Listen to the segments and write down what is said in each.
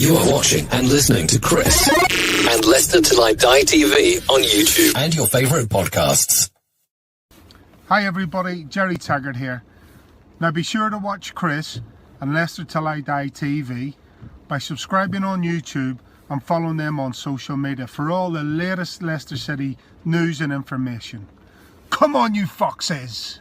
You are watching and listening to Chris and Leicester Till I Die TV on YouTube and your favourite podcasts. Hi everybody, Jerry Taggart here. Now be sure to watch Chris and Leicester Till I Die TV by subscribing on YouTube and following them on social media for all the latest Leicester City news and information. Come on, you foxes!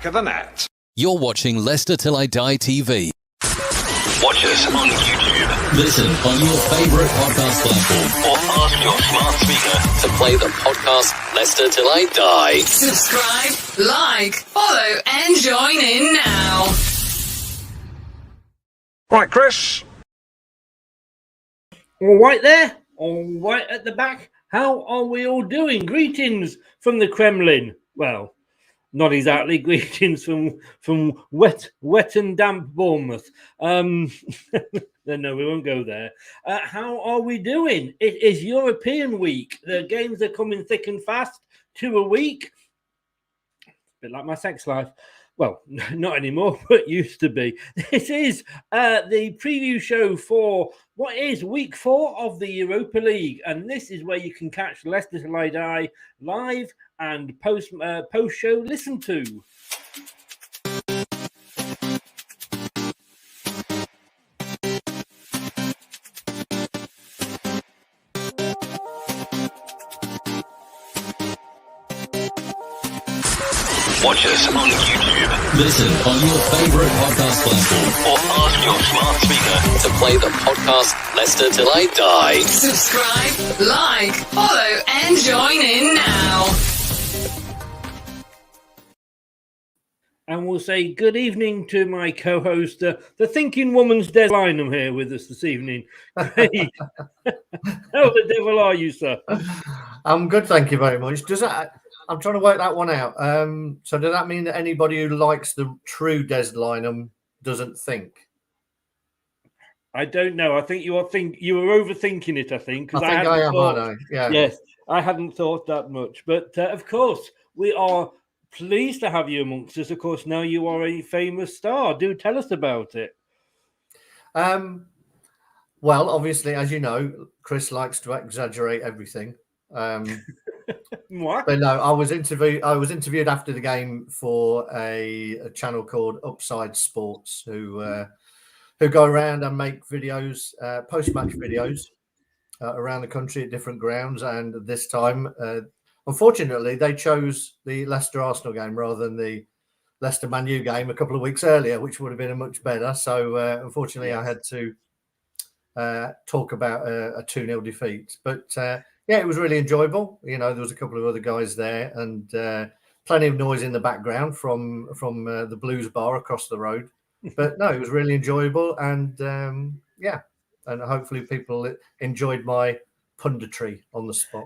Of the net. You're watching Leicester Till I Die TV. Watch us on YouTube. Listen on your favourite podcast platform. Or ask your smart speaker To play the podcast Leicester Till I Die. Subscribe, like, follow, and join in now. Right, Chris. All right there, all right at the back. How are we all doing? Greetings from the Kremlin. Well, not exactly. Greetings from wet and damp Bournemouth. No, we won't go there. How are we doing? It is European week. The games are coming thick and fast, 2 a week. A bit like my sex life. Well, not anymore, but used to be. This is the preview show for what is week 4 of the Europa League. And this is where you can catch Leicester Till I Die live and post-show listen to. Watch us on YouTube. Listen on your favourite podcast platform. Or ask your smart speaker To play the podcast Leicester Till I Die. Subscribe, like, follow, and join in now. And we'll say good evening to my co-host, the thinking woman's deadline. I'm here with us this evening. Craig, how the devil are you, sir? I'm good, thank you very much. I'm trying to work that one out. So does that mean that anybody who likes the true Deadline doesn't think? I don't know. I think you were overthinking it. I think I think I am, aren't I? Yeah. Yes, I hadn't thought that much. But of course, we are pleased to have you amongst us. Of course, now you are a famous star. Do tell us about it. Well, obviously, as you know, Chris likes to exaggerate everything. What? But no, I was interviewed after the game for a channel called Upside Sports, who go around and make videos, post-match videos around the country at different grounds. And this time, unfortunately, they chose the Leicester Arsenal game rather than the Leicester Man U game a couple of weeks earlier, which would have been a much better. So unfortunately, yes. I had to talk about a 2-0 defeat. But yeah, it was really enjoyable. You know, there was a couple of other guys there and plenty of noise in the background from the Blues bar across the road. But no, it was really enjoyable. And yeah, and hopefully people enjoyed my punditry on the spot.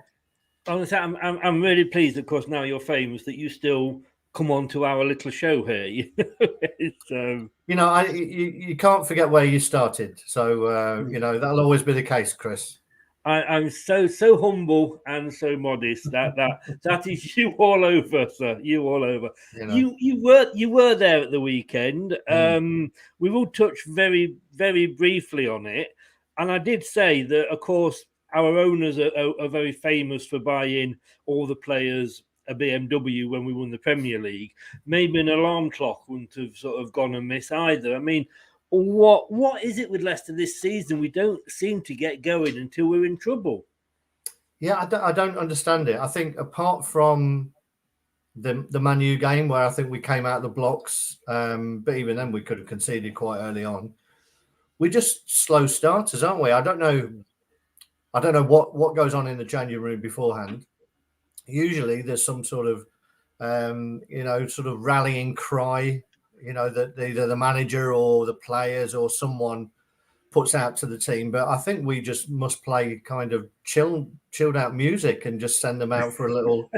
I'm really pleased, of course, now you're famous, that you still come on to our little show here. You know, you can't forget where you started. So, you know, that'll always be the case, Chris. I'm so humble and so modest. That is you all over, sir. You all over. You know. You were there at the weekend. We will touch very, very briefly on it. And I did say that, of course, our owners are very famous for buying all the players a BMW when we won the Premier League. Maybe an alarm clock wouldn't have sort of gone amiss either. I mean, what is it with Leicester this season? We don't seem to get going until we're in trouble. Yeah, I don't understand it. I think apart from the Man U game where I think we came out of the blocks, but even then we could have conceded quite early on. We're just slow starters, aren't we? I don't know what goes on in the changing room beforehand. Usually there's some sort of sort of rallying cry, that either the manager or the players or someone puts out to the team. But I think we just must play kind of chilled out music and just send them out for a little,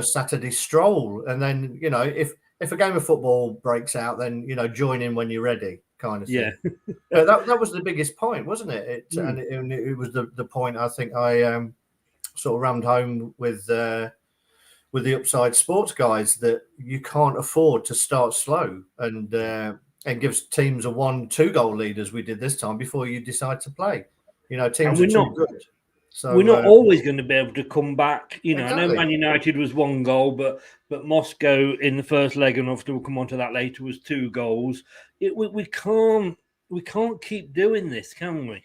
Saturday stroll. And then, if a game of football breaks out, then, join in when you're ready, kind of thing. Yeah. But that was the biggest point, wasn't it? And it was the point I think I sort of rammed home with the Upside Sports guys, that you can't afford to start slow and gives teams a 1-2 goal lead, as we did this time, before you decide to play. Teams are too good. So we're not always going to be able to come back. I know Exactly. Man United was 1 goal, but Moscow in the first leg, and after we'll come on to that later, was 2 goals. We can't keep doing this, can we?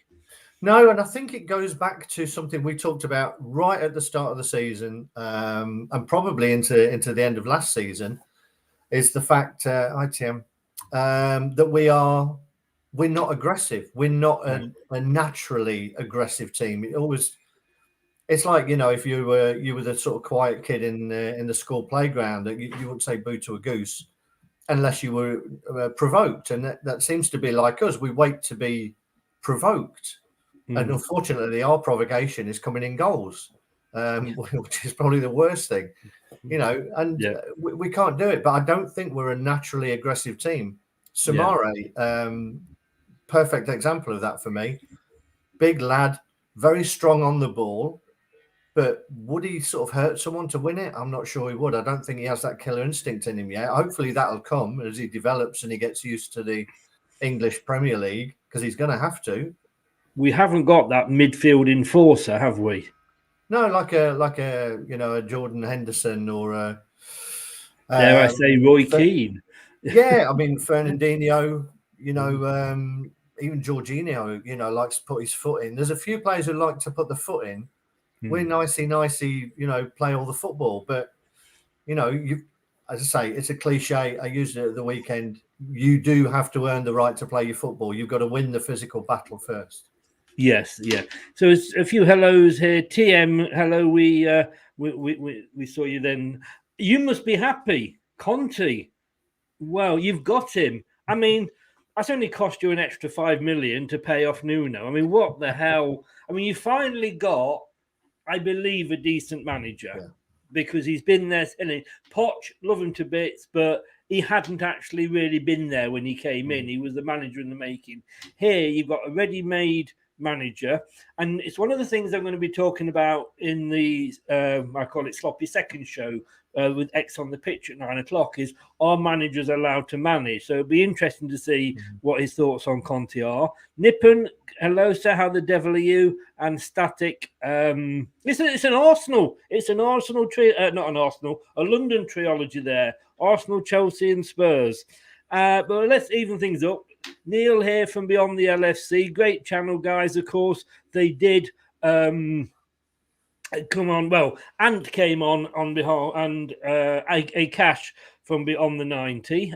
No, and I think it goes back to something we talked about right at the start of the season, and probably into the end of last season, is the fact, ITM, that we're not aggressive. We're not a naturally aggressive team. It's like, if you were the sort of quiet kid in the school playground, that you wouldn't say boo to a goose unless you were provoked, and that seems to be like us. We wait to be provoked. And unfortunately, our provocation is coming in goals, which is probably the worst thing, and we can't do it. But I don't think we're a naturally aggressive team. Samare, perfect example of that for me. Big lad, very strong on the ball, but would he sort of hurt someone to win it? I'm not sure he would. I don't think he has that killer instinct in him yet. Hopefully that'll come as he develops and he gets used to the English Premier League, because he's going to have to. We haven't got that midfield enforcer, have we? No, like a a Jordan Henderson or a dare I say Roy Keane. Yeah, I mean Fernandinho, even Jorginho, likes to put his foot in. There's a few players who like to put the foot in. We're nicey, play all the football. But, as I say, it's a cliche. I used it at the weekend. You do have to earn the right to play your football. You've got to win the physical battle first. Yes, yeah. So it's a few hellos here. TM, hello. We saw you then. You must be happy, Conte. Well, you've got him. I mean, that's only cost you an extra 5 million to pay off Nuno. I mean, what the hell? I mean, you finally got, I believe, a decent manager, because he's been there. Poch, love him to bits, but he hadn't actually really been there when he came in. He was the manager in the making. Here, you've got a ready-made manager, and it's one of the things I'm going to be talking about in the I call it sloppy second show with X on the pitch at 9:00, is, are managers allowed to manage? So it'll be interesting to see what his thoughts on Conte are. Nippon, hello sir, how the devil are you? And Static, it's an Arsenal, not an Arsenal, a London trilogy there, Arsenal, Chelsea and Spurs. But let's even things up. Neil here from Beyond the LFC. Great channel, guys, of course. They did come on. Well, Ant came on behalf, and a Cash from Beyond the 90.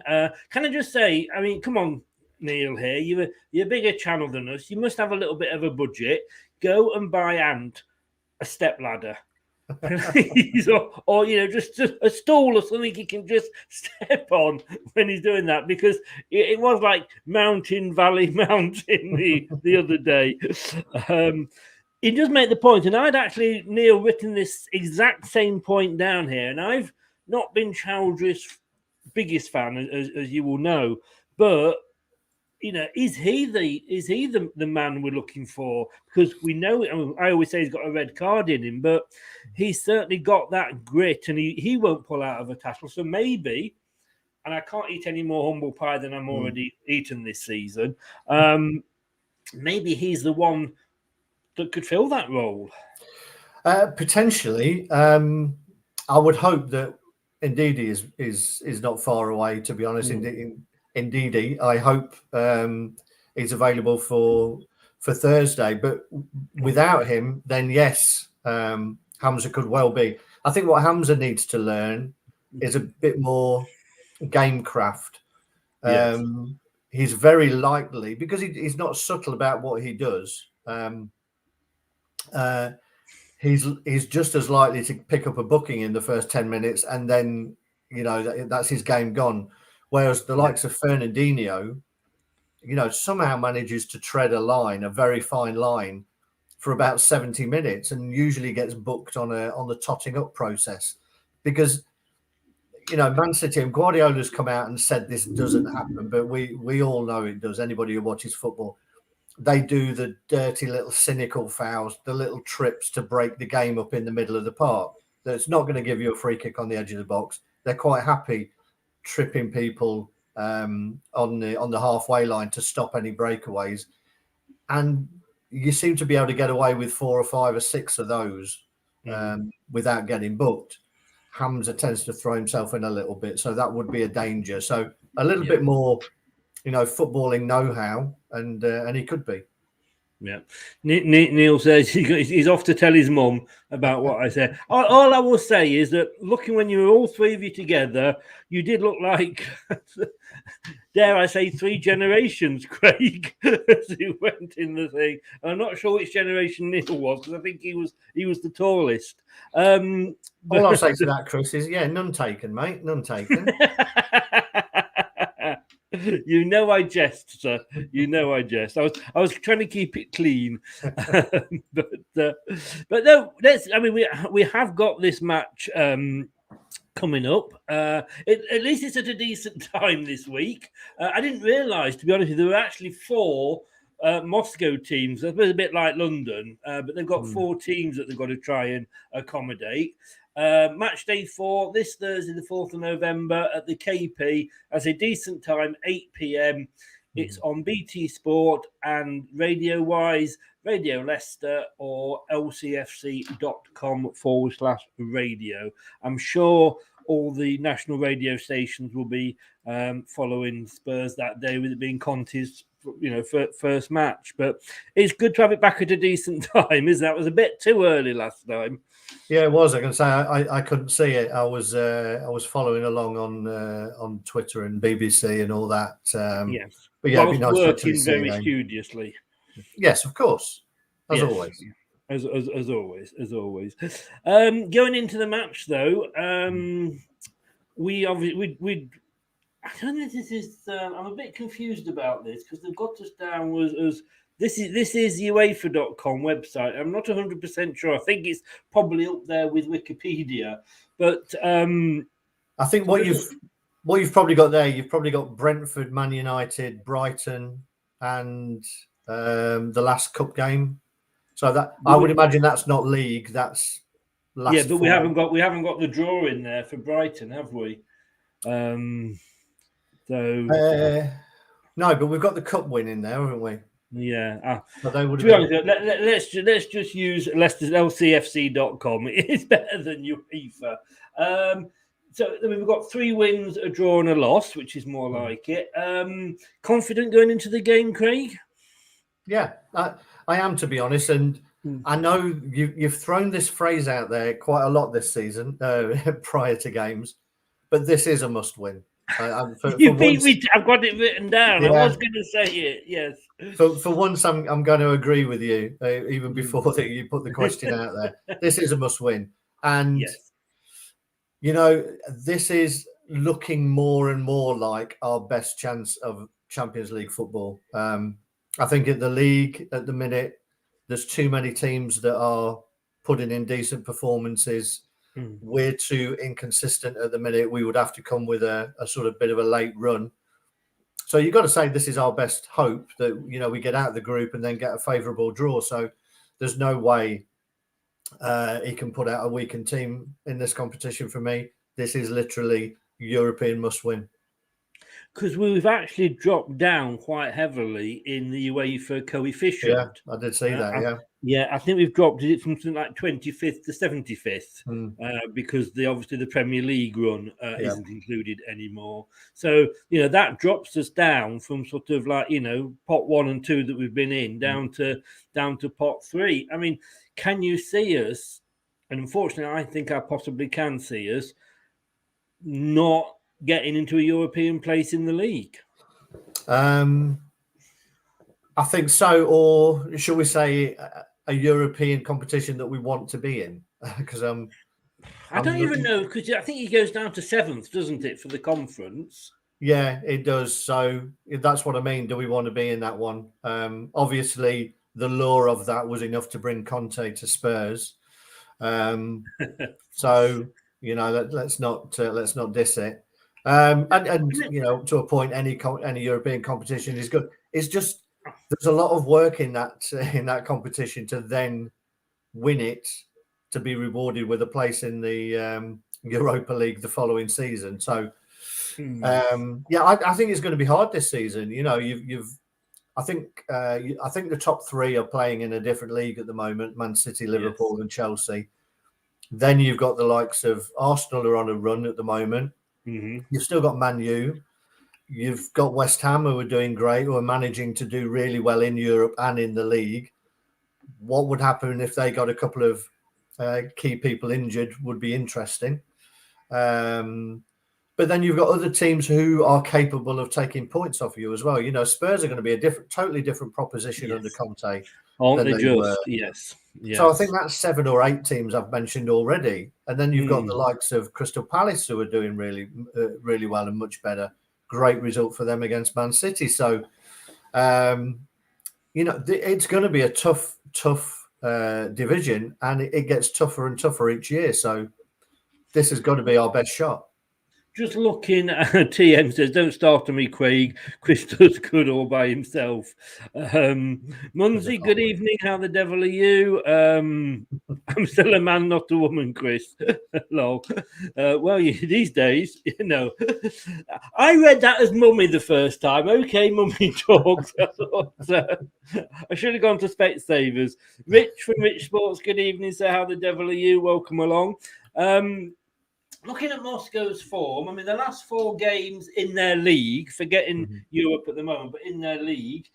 Can I just say, I mean, come on, Neil here. You're a bigger channel than us. You must have a little bit of a budget. Go and buy Ant a step ladder. or just a stool or something he can just step on when he's doing that, because it was like mountain the other day. He does make the point, and I'd actually, Neil, written this exact same point down here, and I've not been Chowdhury's biggest fan, as you will know, but is he the man we're looking for? Because we know, I always say he's got a red card in him, but he's certainly got that grit, and he won't pull out of a tackle. So maybe, and I can't eat any more humble pie than I'm already eaten this season, maybe he's the one that could fill that role. Potentially. I would hope that Ndidi is not far away, to be honest. Indeed, I hope he's available for Thursday. But without him, then yes, Hamza could well be. I think what Hamza needs to learn is a bit more game craft. Yes. He's very likely, because he's not subtle about what he does. He's just as likely to pick up a booking in the first 10 minutes, and then that's his game gone. Whereas the likes of Fernandinho, somehow manages to tread a very fine line for about 70 minutes and usually gets booked on the totting up process because, Man City and Guardiola's come out and said this doesn't happen, but we all know it does. Anybody who watches football, they do the dirty little cynical fouls, the little trips to break the game up in the middle of the park. That's not going to give you a free kick on the edge of the box. They're quite happy tripping people on the halfway line to stop any breakaways, and you seem to be able to get away with 4 or 5 or 6 of those without getting booked. Hamza tends to throw himself in a little bit, so that would be a danger. So a little bit more, footballing know-how, and he could be. Yeah. Neil says he's off to tell his mum about what I said. All I will say is that looking when you were all three of you together, you did look like, dare I say, 3 generations, Craig, as you went in the thing. I'm not sure which generation Neil was because I think he was the tallest. All I'll say to that, Chris, is none taken, mate, none taken. You know I jest, sir. You know I jest. I was trying to keep it clean, but no. We have got this match coming up. At least it's at a decent time this week. I didn't realise, to be honest with you, there were actually 4 Moscow teams. It was a bit like London, but they've got 4 teams that they've got to try and accommodate. Match day 4 this Thursday, the 4th of November at the KP as a decent time, 8 p.m. It's on BT Sport and radio-wise, Radio Leicester or lcfc.com/radio. I'm sure all the national radio stations will be following Spurs that day, with it being Conte's first match. But it's good to have it back at a decent time, isn't it? It was a bit too early last time. Yeah, it was. I can say I couldn't see it. I was following along on Twitter and BBC and all that. Yes, but yeah, I was working very studiously. Yes, of course, as always. As always. Going into the match though, we I don't know if this is. I'm a bit confused about this because they've got us down as. This is UEFA.com website. I'm not 100% sure. I think it's probably up there with Wikipedia. But I think what you've probably got there, you've probably got Brentford, Man United, Brighton, and the last cup game. So that I would imagine that's not league. That's last. Yeah, but we haven't got the draw in there for Brighton, have we? No, but we've got the cup win in there, haven't we? Yeah. But they would. To be honest, let's just use Leicester's lcfc.com. It's better than UEFA. So we've got 3 wins, a draw, and a loss, which is more like it. Confident going into the game, Craig? Yeah, I am, to be honest. And I know you've thrown this phrase out there quite a lot this season prior to games, but this is a must-win. You beat me. I've got it written down. Yeah. I was going to say it. Yes. For once, I'm going to agree with you, even before that you put the question out there. This is a must-win, and yes. This is looking more and more like our best chance of Champions League football. I think at the league at the minute, there's too many teams that are putting in decent performances. We're too inconsistent at the minute. We would have to come with a sort of bit of a late run. So you've got to say this is our best hope that, we get out of the group and then get a favourable draw. So there's no way he can put out a weakened team in this competition for me. This is literally European must-win. Because we've actually dropped down quite heavily in the UEFA coefficient. Yeah, I did see that, Yeah, I think we've dropped it from something like 25th to 75th because obviously the Premier League run isn't included anymore. So, that drops us down from sort of like, pot 1 and 2 that we've been in down to pot 3. I mean, can you see us, and unfortunately I think I possibly can see us, not getting into a European place in the league? I think so, or shall we say a European competition that we want to be in? Because I don't even know, because I think he goes down to 7th, doesn't it, for the conference? Yeah, it does. So that's what I mean. Do we want to be in that one? Obviously, the lure of that was enough to bring Conte to Spurs. So let's not diss it. And to a point, any European competition is good. It's just there's a lot of work in that competition to then win it, to be rewarded with a place in the Europa League the following season. So. I think it's going to be hard this season. I think the top three are playing in a different league at the moment: Man City, Liverpool, and Chelsea. Then you've got the likes of Arsenal are on a run at the moment. Mm-hmm. You've still got Man U. You've got West Ham, who are doing great, who are managing to do really well in Europe and in the league. What would happen if they got a couple of key people injured would be interesting. But then you've got other teams who are capable of taking points off you as well. Spurs are going to be a totally different proposition under Conte. Aren't they just? Yes. So I think that's 7 or 8 teams I've mentioned already. And then you've got the likes of Crystal Palace, who are doing really, really well and much better. Great result for them against Man City. So, it's going to be a tough division, and it gets tougher and tougher each year. So this has got to be our best shot. Just looking at TM says, don't start on me, Craig. Chris does good all by himself. Munsey, good evening. How the devil are you? I'm still a man, not a woman, Chris. Lol. These days, I read that as mummy the first time. Okay, mummy talks. I thought, I should have gone to Specsavers. Rich from Rich Sports, good evening. So how the devil are you? Welcome along. Looking at Moscow's form, I mean, the last 4 games in their league, forgetting Europe at the moment, but in their league,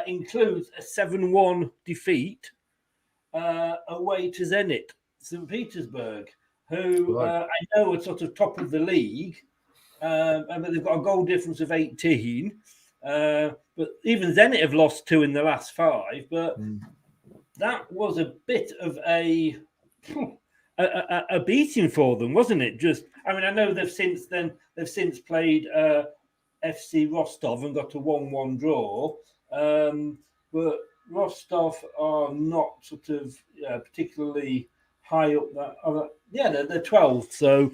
includes a 7-1 defeat away to Zenit, St. Petersburg, who I know are sort of top of the league, but they've got a goal difference of 18. But even Zenit have lost 2 in the last 5. But that was a bit of a beating for them, wasn't it? I know they've since played FC Rostov and got a 1-1 draw, but Rostov are not sort of particularly high up that. They're 12th. So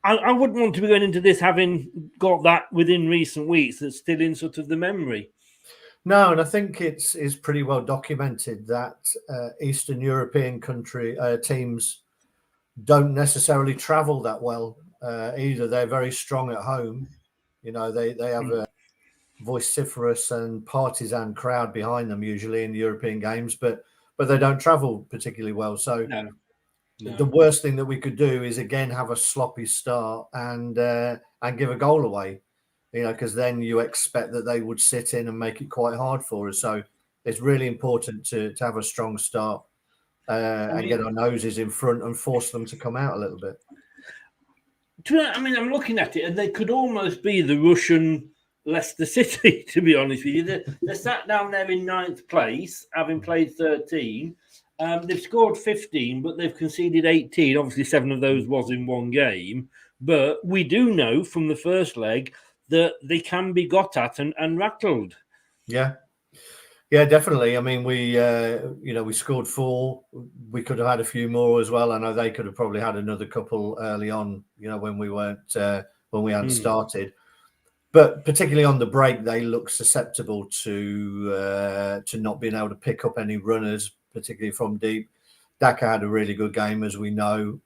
I wouldn't want to be going into this having got that within recent weeks. That's still in sort of the memory. No, and I think it's pretty well documented that Eastern European teams don't necessarily travel that well either. They're very strong at home. They have a vociferous and partisan crowd behind them usually in European games, but they don't travel particularly well. So the worst thing that we could do is again have a sloppy start and give a goal away. Because then you expect that they would sit in and make it quite hard for us. So it's really important to have a strong start and get our noses in front and force them to come out a little bit. I'm looking at it, and they could almost be the Russian Leicester City, to be honest with you. They're sat down there in 9th place, having played 13. They've scored 15, but they've conceded 18. Obviously, 7 of those was in one game. But we do know from the first leg that they can be got at and rattled. Yeah, definitely. I mean, we scored 4. We could have had a few more as well. I know they could have probably had another couple early on, when we hadn't started. But particularly on the break, they look susceptible to not being able to pick up any runners, particularly from deep. Daka had a really good game, as we know.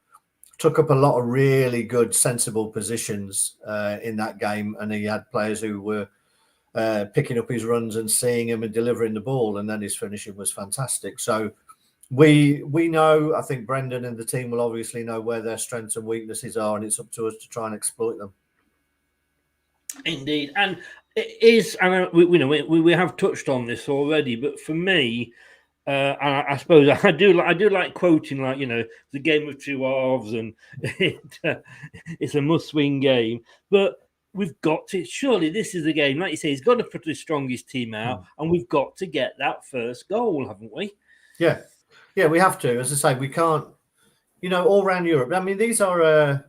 Took up a lot of really good, sensible positions in that game, and he had players who were picking up his runs and seeing him and delivering the ball, and then his finishing was fantastic. So we know, I think Brendan and the team will obviously know where their strengths and weaknesses are, and it's up to us to try and exploit them. Indeed, and it is, and we have touched on this already, but for me, and I suppose I do like quoting, like, the game of 2 halves, and it's a must-win game. But we've got to, surely this is the game, like you say, he's got to put his strongest team out, and we've got to get that first goal, haven't we? Yeah, we have to. As I say, we can't, all around Europe. I mean, these are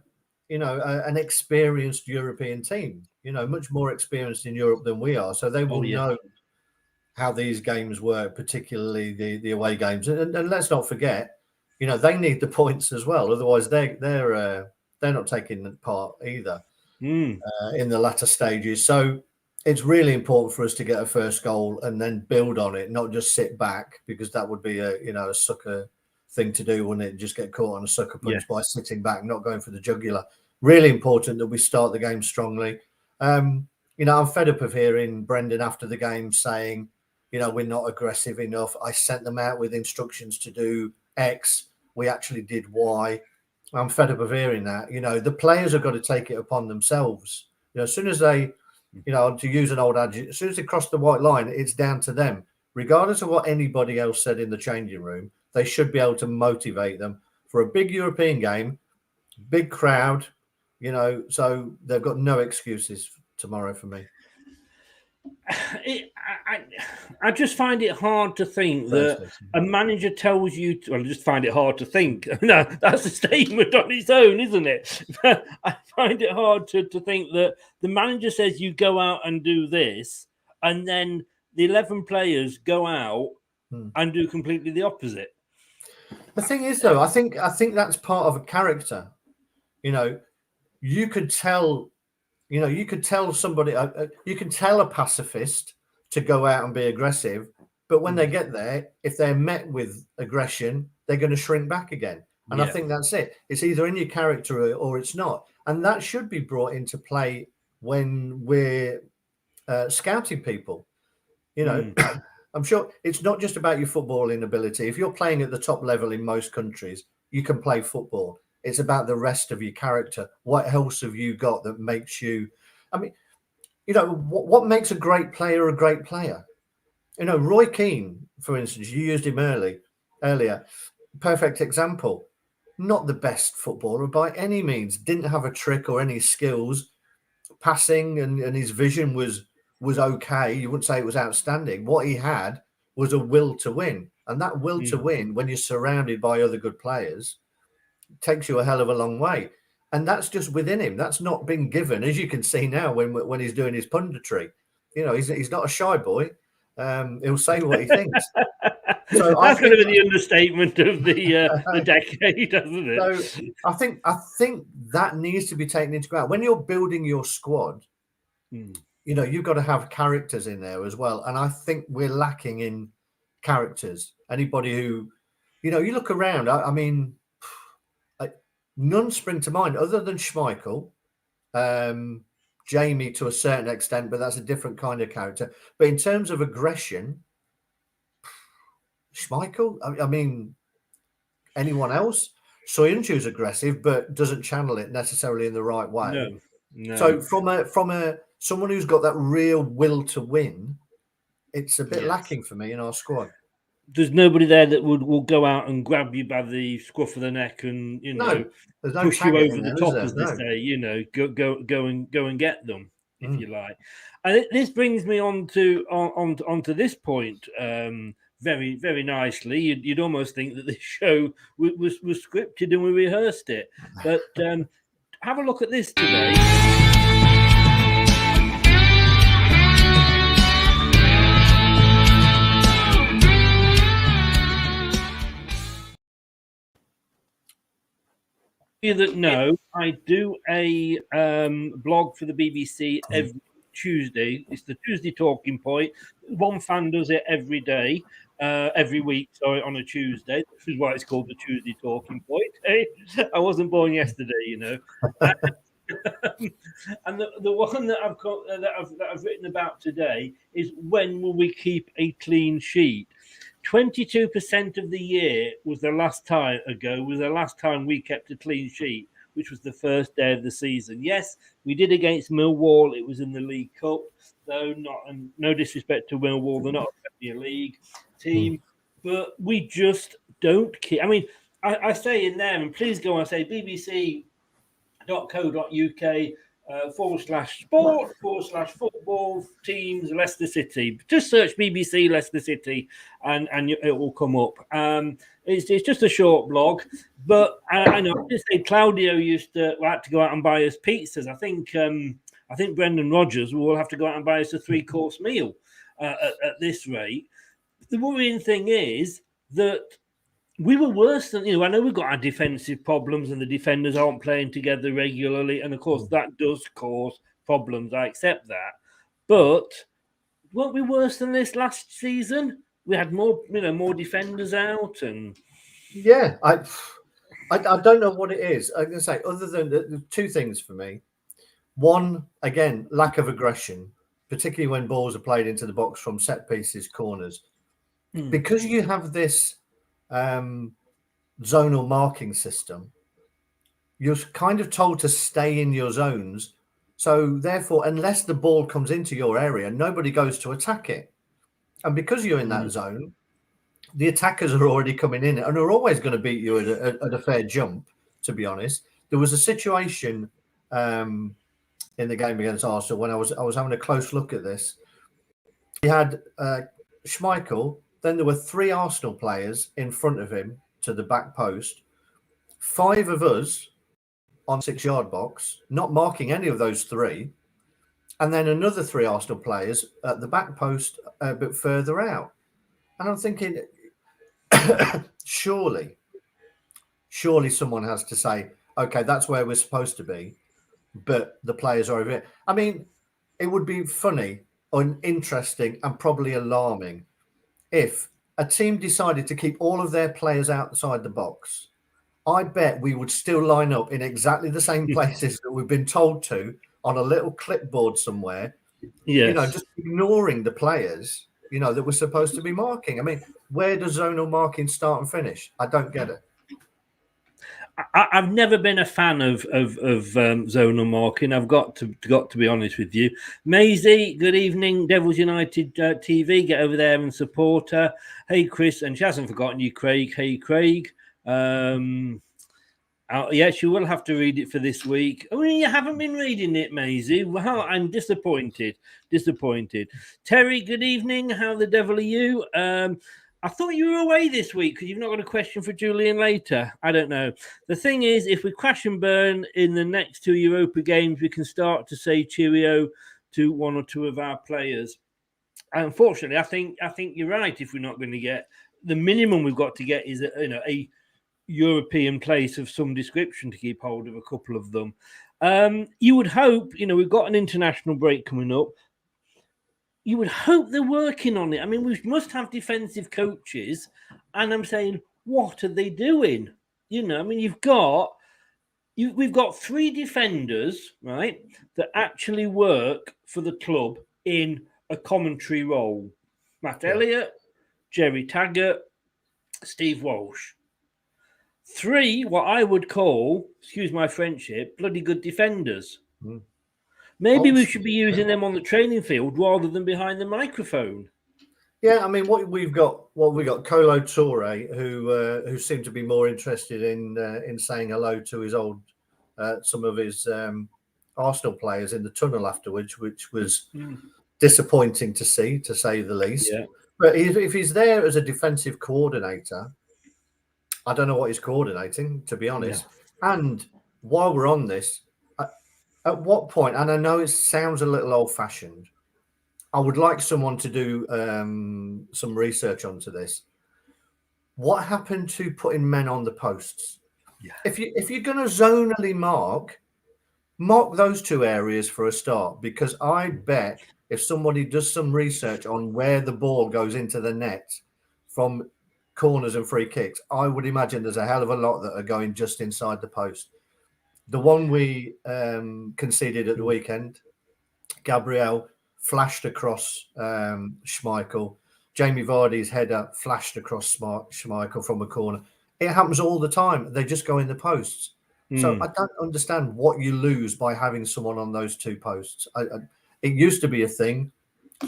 an experienced European team, much more experienced in Europe than we are. So they will know how these games work, particularly the away games. And let's not forget, they need the points as well. Otherwise, they're not taking part either in the latter stages. So it's really important for us to get a first goal and then build on it, not just sit back, because that would be a sucker thing to do, wouldn't it? Just get caught on a sucker punch by sitting back, not going for the jugular. Really important that we start the game strongly. I'm fed up of hearing Brendan after the game saying, we're not aggressive enough. I sent them out with instructions to do X. We actually did Y. I'm fed up of hearing that. The players have got to take it upon themselves. As soon as they, to use an old adage, as soon as they cross the white line, it's down to them. Regardless of what anybody else said in the changing room, they should be able to motivate them for a big European game, big crowd, so they've got no excuses tomorrow for me. I just find it hard to think that a manager tells you I just find it hard to think. No, that's a statement on its own, isn't it? I find it hard to think that the manager says you go out and do this, and then the 11 players go out and do completely the opposite. The thing is, though, I think that's part of a character. You could tell, you could tell somebody, you can tell a pacifist to go out and be aggressive, but when they get there, if they're met with aggression, they're going to shrink back again. And I think that's it. It's either in your character or it's not. And that should be brought into play when we're scouting people. I'm sure it's not just about your footballing ability. If you're playing at the top level in most countries, you can play football. It's about the rest of your character. What else have you got that makes you? I mean, what makes a great player a great player? Roy Keane, for instance, you used him earlier. Perfect example. Not the best footballer by any means. Didn't have a trick or any skills. Passing and his vision was okay. You wouldn't say it was outstanding. What he had was a will to win. And that will to win, when you're surrounded by other good players, takes you a hell of a long way. And that's just within him. That's not been given, as you can see now when he's doing his punditry. He's not a shy boy. He'll say what he thinks. So that's going to be the understatement of the decade, doesn't it? So I think that needs to be taken into account when you're building your squad. You've got to have characters in there as well. And I think we're lacking in characters. Anybody who, you look around, I mean, none spring to mind other than Schmeichel, Jamie to a certain extent, but that's a different kind of character. But in terms of aggression, Schmeichel, I mean, anyone else? Soyuncu's aggressive, but doesn't channel it necessarily in the right way. No. So from someone who's got that real will to win, it's a bit lacking for me in our squad. There's nobody there that will go out and grab you by the scruff of the neck and push you over the top, as they say. Go and get them if you like. And this brings me on to this point very, very nicely. You'd almost think that this show was scripted and we rehearsed it, but have a look at this today. That know, I do a blog for the BBC every Tuesday. It's the Tuesday Talking Point. One fan does it every day, every week, sorry, on a Tuesday. This is why it's called the Tuesday Talking Point. Hey, I wasn't born yesterday, And the one that I've got that I've written about today is, when will we keep a clean sheet? 22% of the year was the last time we kept a clean sheet, which was the first day of the season. Yes, we did against Millwall. It was in the League Cup, though. No disrespect to Millwall, they're not a Premier League team, but we just don't keep. I mean, I say in there, and please go on, say BBC.co.uk. /sport/football teams Leicester City. Just search BBC Leicester City and it will come up. It's just a short blog, but I know I just say Claudio used to like to go out and buy us pizzas. I think Brendan Rodgers will have to go out and buy us a 3-course meal at this rate. The worrying thing is that we were worse than, I know we've got our defensive problems and the defenders aren't playing together regularly. And of course, that does cause problems. I accept that. But weren't we worse than this last season? We had more defenders out. And yeah, I don't know what it is. I'm going to say, other than the two things for me. One, again, lack of aggression, particularly when balls are played into the box from set pieces, corners. Because you have this zonal marking system, you're kind of told to stay in your zones. So therefore, unless the ball comes into your area, nobody goes to attack it. And because you're in that zone, the attackers are already coming in and are always going to beat you at a fair jump, to be honest. There was a situation in the game against Arsenal when I was having a close look at this. He had Schmeichel. Then there were 3 Arsenal players in front of him to the back post. 5 of us on 6-yard box, not marking any of those 3. And then another 3 Arsenal players at the back post a bit further out. And I'm thinking, surely someone has to say, okay, that's where we're supposed to be, but the players are over here. I mean, it would be funny and interesting and probably alarming if a team decided to keep all of their players outside the box. I bet we would still line up in exactly the same places that we've been told to on a little clipboard somewhere. yes. Just ignoring the players, that we're supposed to be marking. I mean, where does zonal marking start and finish? I don't get it. I've never been a fan of zonal marking. I've got to be honest with you. Maisie, good evening. Devils United TV, get over there and support her. Hey, Chris, and she hasn't forgotten you, Craig. Hey, Craig. Yes, you will have to read it for this week. I mean, you haven't been reading it, Maisie. Wow, I'm disappointed. Terry, good evening. How the devil are you? I thought you were away this week because you've not got a question for Julian later. I don't know. The thing is, if we crash and burn in the next 2 Europa games, we can start to say cheerio to 1 or 2 of our players. Unfortunately, I think you're right. If we're not going to get the minimum, we've got to get is a European place of some description to keep hold of a couple of them. You would hope, we've got an international break coming up. You would hope they're working on it. I mean, we must have defensive coaches, and I'm saying, what are they doing? I mean, we've got 3 defenders, right, that actually work for the club in a commentary role. Matt Elliott, Jerry Taggart, Steve Walsh. 3, what I would call, excuse my Frenchship, bloody good defenders. Maybe we should be using them on the training field rather than behind the microphone. Yeah, I mean, what we got, Kolo Toure, who seemed to be more interested in saying hello to his old, some of his Arsenal players in the tunnel afterwards, which was disappointing to see, to say the least. Yeah. But if he's there as a defensive coordinator, I don't know what he's coordinating, to be honest. Yeah. And while we're on this, at what point, and I know it sounds a little old-fashioned, I would like someone to do some research onto this. What happened to putting men on the posts? Yeah. If you're going to zonally mark those 2 areas for a start, because I bet if somebody does some research on where the ball goes into the net from corners and free kicks, I would imagine there's a hell of a lot that are going just inside the post. The one we conceded at the weekend, Gabriel flashed across Schmeichel. Jamie Vardy's header flashed across Schmeichel from a corner. It happens all the time. They just go in the posts. So I don't understand what you lose by having someone on those 2 posts. It used to be a thing.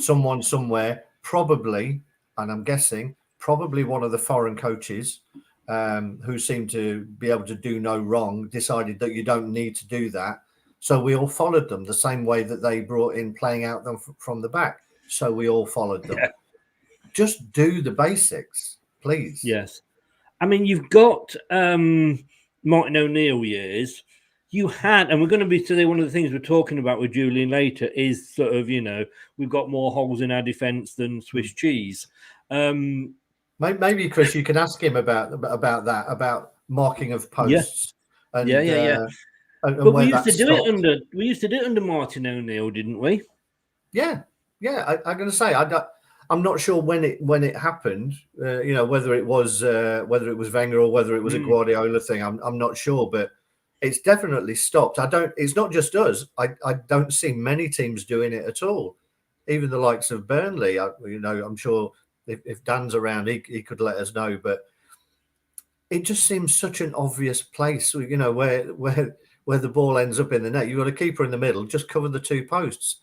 Someone somewhere, probably, and I'm guessing, probably one of the foreign coaches who seemed to be able to do no wrong, decided that you don't need to do that. So we all followed them the same way that they brought in playing out them from the back. So we all followed them. Yeah. Just do the basics, please. Yes. I mean, you've got Martin O'Neill years. You had, and we're going to be today, one of the things we're talking about with Julian later is sort of, we've got more holes in our defence than Swiss cheese. Maybe, Chris, you can ask him about that, about marking of posts. Yeah. And But we where used to do stopped. it under Martin O'Neill, didn't we? Yeah. I'm going to say I'm not sure when it happened. Whether it was Wenger or whether it was a Guardiola thing. I'm not sure, but it's definitely stopped. It's not just us. I don't see many teams doing it at all. Even the likes of Burnley. I'm sure if Dan's around, he could let us know. But it just seems such an obvious place. Where the ball ends up in the net. You've got a keeper in the middle. Just cover the two posts.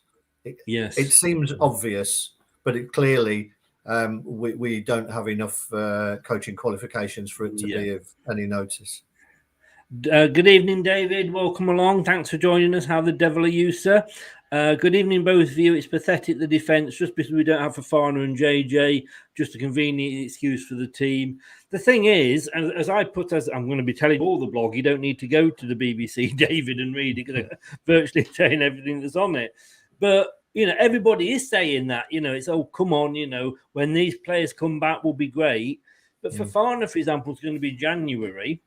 Yes. It seems obvious, but it clearly we don't have enough coaching qualifications for it to be of any notice. Good evening, David. Welcome along. Thanks for joining us. How the devil are you, sir? Good evening, both of you. It's pathetic, the defence, just because we don't have Fofana and JJ, just a convenient excuse for the team. The thing is, as I'm going to be telling all the blog, you don't need to go to the BBC, David, and read it, because I'm virtually saying everything that's on it. But, everybody is saying that, it's, oh, come on, when these players come back, will be great. But Fofana, for example, is going to be January.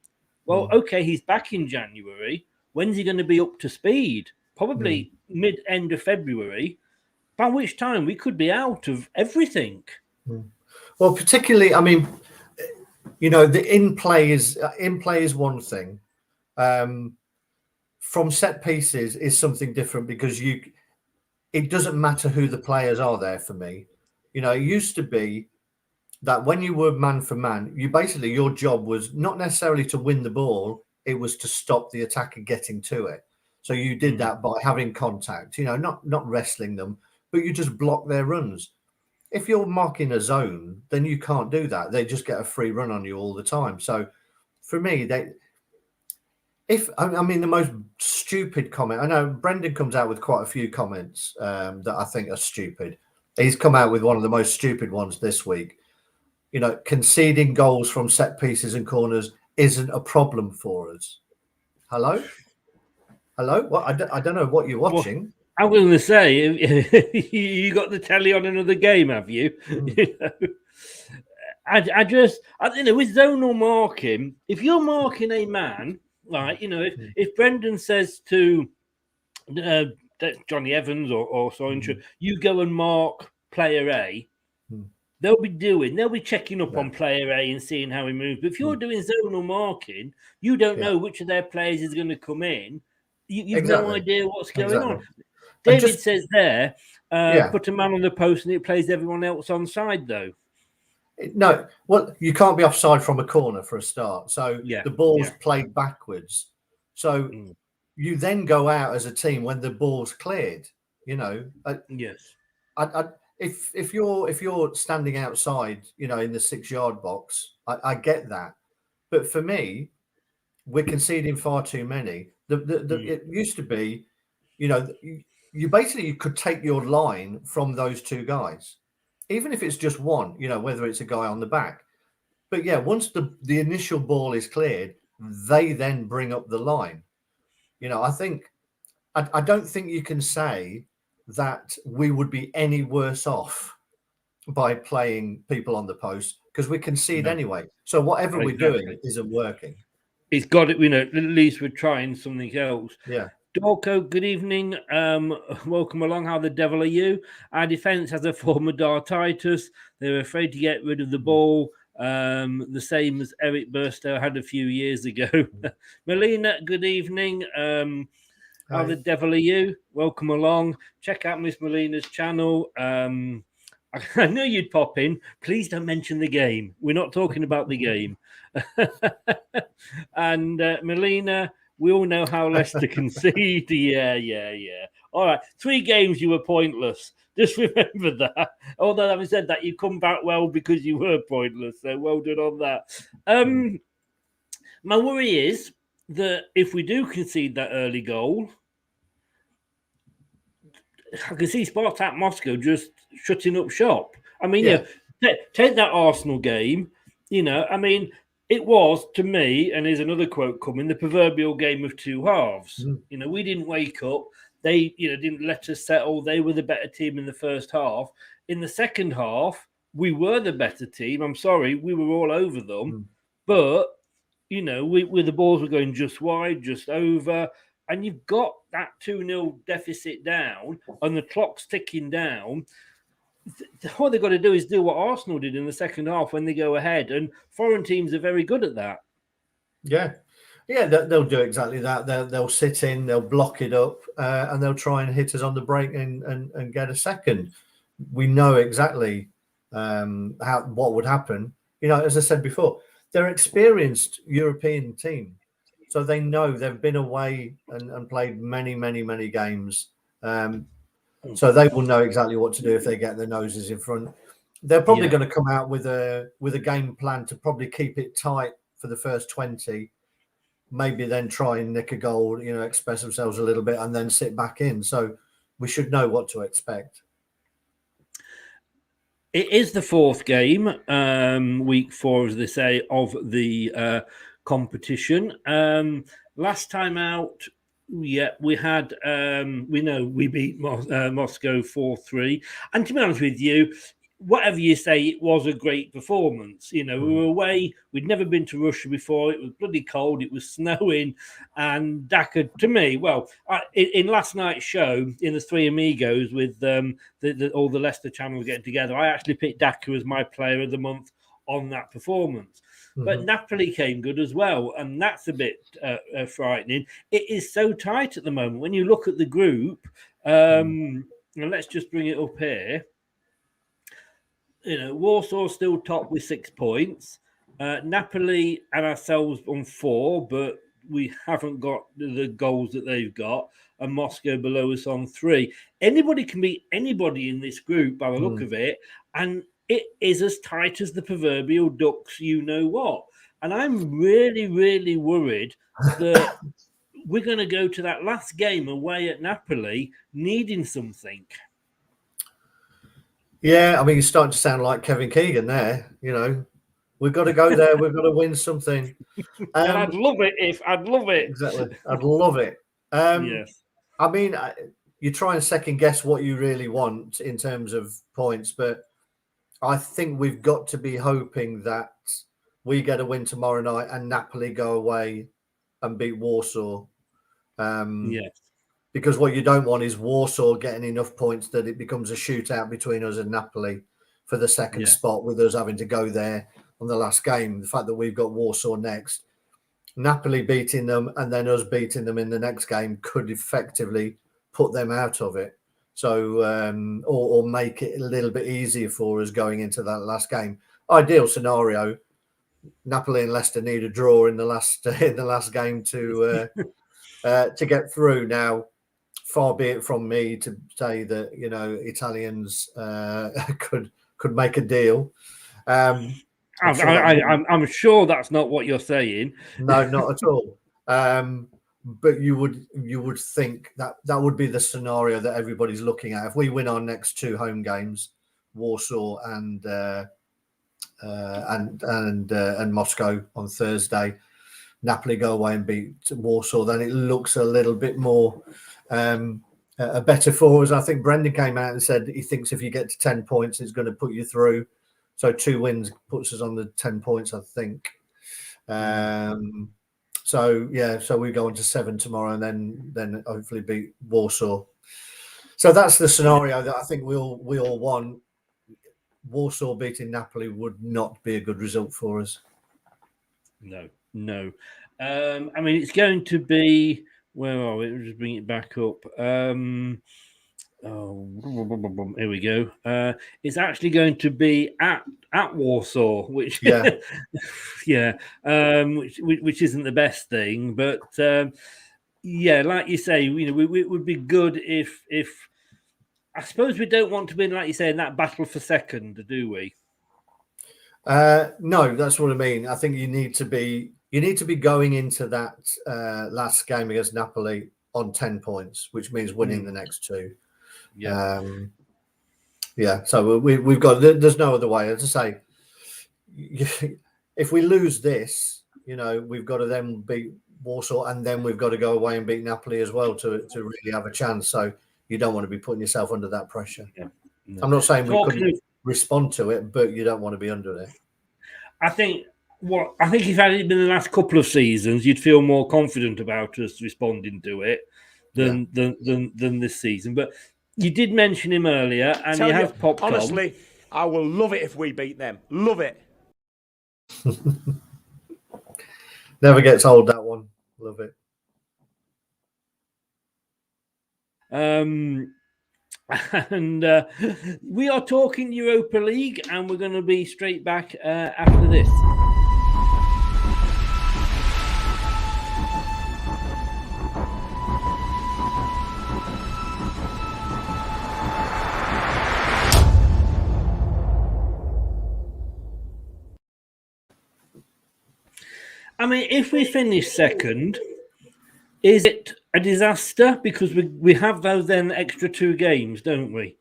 Well, okay, he's back in January. When's he going to be up to speed? Probably mid-end of February, by which time we could be out of everything. Well, particularly, I mean, the in-play is one thing. From set pieces is something different because it doesn't matter who the players are there for me. It used to be that when you were man for man, your job was not necessarily to win the ball, it was to stop the attacker getting to it. So you did that by having contact, not wrestling them, but you just block their runs. If you're marking a zone, then you can't do that. They just get a free run on you all the time. So for me, the most stupid comment, I know Brendan comes out with quite a few comments that I think are stupid. He's come out with one of the most stupid ones this week. Conceding goals from set pieces and corners isn't a problem for us. Hello? Well, I don't know what you're watching. Well, I'm going to say, you got the telly on another game, have you? I with zonal marking, if you're marking a man, right, if Brendan says to Johnny Evans or so, you go and mark player A, they'll be checking up on player A and seeing how he moves. But if you're doing zonal marking, you don't know which of their players is going to come in. You've no idea what's going on. David says there, put a man on the post and it plays everyone else onside, though. No, well, you can't be offside from a corner for a start. So the ball's played backwards. So you then go out as a team when the ball's cleared. Yes. If you're standing outside, in the 6-yard box, I get that. But for me, we're conceding far too many. It used to be, you basically could take your line from those two guys, even if it's just one, whether it's a guy on the back. But once the initial ball is cleared, they then bring up the line. I don't think you can say that we would be any worse off by playing people on the post because we concede anyway. So whatever we're doing isn't working. It's got it, at least we're trying something else. Yeah. Dorco, good evening. Welcome along. How the devil are you? Our defence has a former Titus. They're afraid to get rid of the ball. The same as Eric Burstow had a few years ago. Melina, good evening. How the devil are you? Welcome along. Check out Miss Melina's channel. I knew you'd pop in. Please don't mention the game. We're not talking about the game. And Melina, we all know how Leicester concede. Yeah. All right. 3 games you were pointless. Just remember that. Although having said that, you come back well because you were pointless. So well done on that. My worry is that if we do concede that early goal, I can see Spartak Moscow just shutting up shop. I mean, Yeah. take that Arsenal game. I mean, it was, to me, and here's another quote coming, the proverbial game of two halves. We didn't wake up. They, didn't let us settle. They were the better team in the first half. In the second half, we were the better team. I'm sorry, we were all over them. But, the balls were going just wide, just over. And you've got that 2-0 deficit down and the clock's ticking down. What they've got to do is do what Arsenal did in the second half when they go ahead. And foreign teams are very good at that. Yeah. Yeah, they'll do exactly that. They'll sit in, they'll block it up, and they'll try and hit us on the break and get a second. We know exactly what would happen. As I said before, they're experienced European team. So they know they've been away and played many, many, many games. So they will know exactly what to do if they get their noses in front. They're probably going to come out with a game plan to probably keep it tight for the first 20, maybe then try and nick a goal, express themselves a little bit and then sit back in. So we should know what to expect. It is the fourth game, week 4, as they say, of the competition. Last time out, we had we beat Moscow 4-3, and to be honest with you, whatever you say, it was a great performance. We were away. We'd never been to Russia before. It was bloody cold. It was snowing. And Dhaka, to me, in last night's show, in the Three Amigos with all the Leicester channels getting together, I actually picked Dhaka as my player of the month on that performance. But Napoli came good as well, and that's a bit frightening. It is so tight at the moment. When you look at the group, and let's just bring it up here. Warsaw still top with 6 points. Napoli and ourselves on 4, but we haven't got the goals that they've got. And Moscow below us on 3. Anybody can beat anybody in this group by the look of it. And it is as tight as the proverbial ducks, what. And I'm really, really worried that we're going to go to that last game away at Napoli needing something. Yeah, I mean, you're starting to sound like Kevin Keegan there. We've got to go there. We've got to win something. And I'd love it. Exactly. I'd love it. Yes. I mean, you try and second guess what you really want in terms of points, but I think we've got to be hoping that we get a win tomorrow night and Napoli go away and beat Warsaw. Yes. Because what you don't want is Warsaw getting enough points that it becomes a shootout between us and Napoli for the second spot, with us having to go there on the last game. The fact that we've got Warsaw next, Napoli beating them and then us beating them in the next game could effectively put them out of it. So, or make it a little bit easier for us going into that last game. Ideal scenario: Napoli and Leicester need a draw in the last game to get through. Now, far be it from me to say that Italians could make a deal. I'm sure that's not what you're saying. No, not at all. But you would think that would be the scenario that everybody's looking at. If we win our next 2 home games, Warsaw and Moscow on Thursday, Napoli go away and beat Warsaw, then it looks a little bit more better for us. I think Brendan came out and said he thinks if you get to 10 points, it's going to put you through. So 2 wins puts us on the 10 points, I think. So we go on to 7 tomorrow and then hopefully beat Warsaw. So that's the scenario that I think we all want. Warsaw beating Napoli would not be a good result for us. No. I mean, it's going to be. Where are we? We'll just bring it back up. Here we go. It's actually going to be at Warsaw, which which isn't the best thing, but like you say, it would be good if I suppose we don't want to be, like you say, in that battle for second, do we? No, that's what I mean. I think you need to be going into that last game against Napoli on 10 points, which means winning the next 2. Yeah. Yeah. So we've got. There's no other way. As I say, if we lose this, we've got to then beat Warsaw, and then we've got to go away and beat Napoli as well to really have a chance. So you don't want to be putting yourself under that pressure. Yeah. No. I'm not saying we couldn't respond to it, but you don't want to be under it. I think if had it been the last couple of seasons, you'd feel more confident about us responding to it than this season. But you did mention him earlier, and he has popped on. Honestly, I will love it if we beat them. Love it. Never gets old, that one. Love it. And we are talking Europa League, and we're going to be straight back after this. I mean, if we finish second, is it a disaster? Because we have those then extra 2 games, don't we?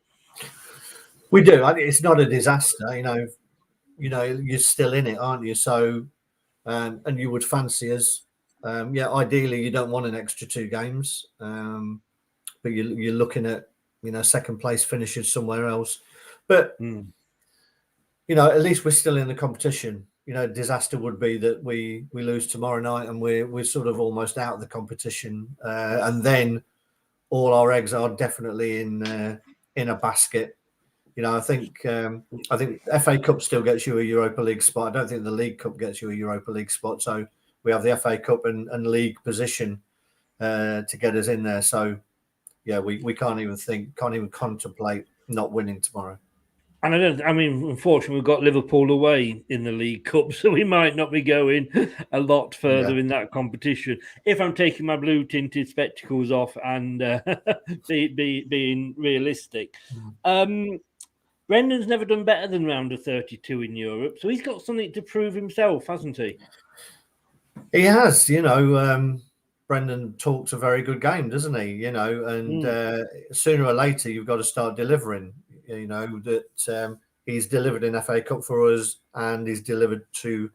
We do. I mean, it's not a disaster. You're still in it, aren't you? So, and you would fancy us. Ideally, you don't want an extra 2 games, but you're looking at second place finishes somewhere else. But at least we're still in the competition. Disaster would be that we lose tomorrow night and we're sort of almost out of the competition, and then all our eggs are definitely in a basket. I think FA Cup still gets you a Europa League spot. I don't think the League Cup gets you a Europa League spot. So we have the FA Cup and League position to get us in there. So yeah, we can't even contemplate not winning tomorrow. And unfortunately, we've got Liverpool away in the League Cup, so we might not be going a lot further in that competition. If I'm taking my blue tinted spectacles off and being realistic, Brendan's never done better than round of 32 in Europe, so he's got something to prove himself, hasn't he? He has, Brendan talks a very good game, doesn't he? And sooner or later you've got to start delivering. That he's delivered in FA Cup for us, and he's delivered 2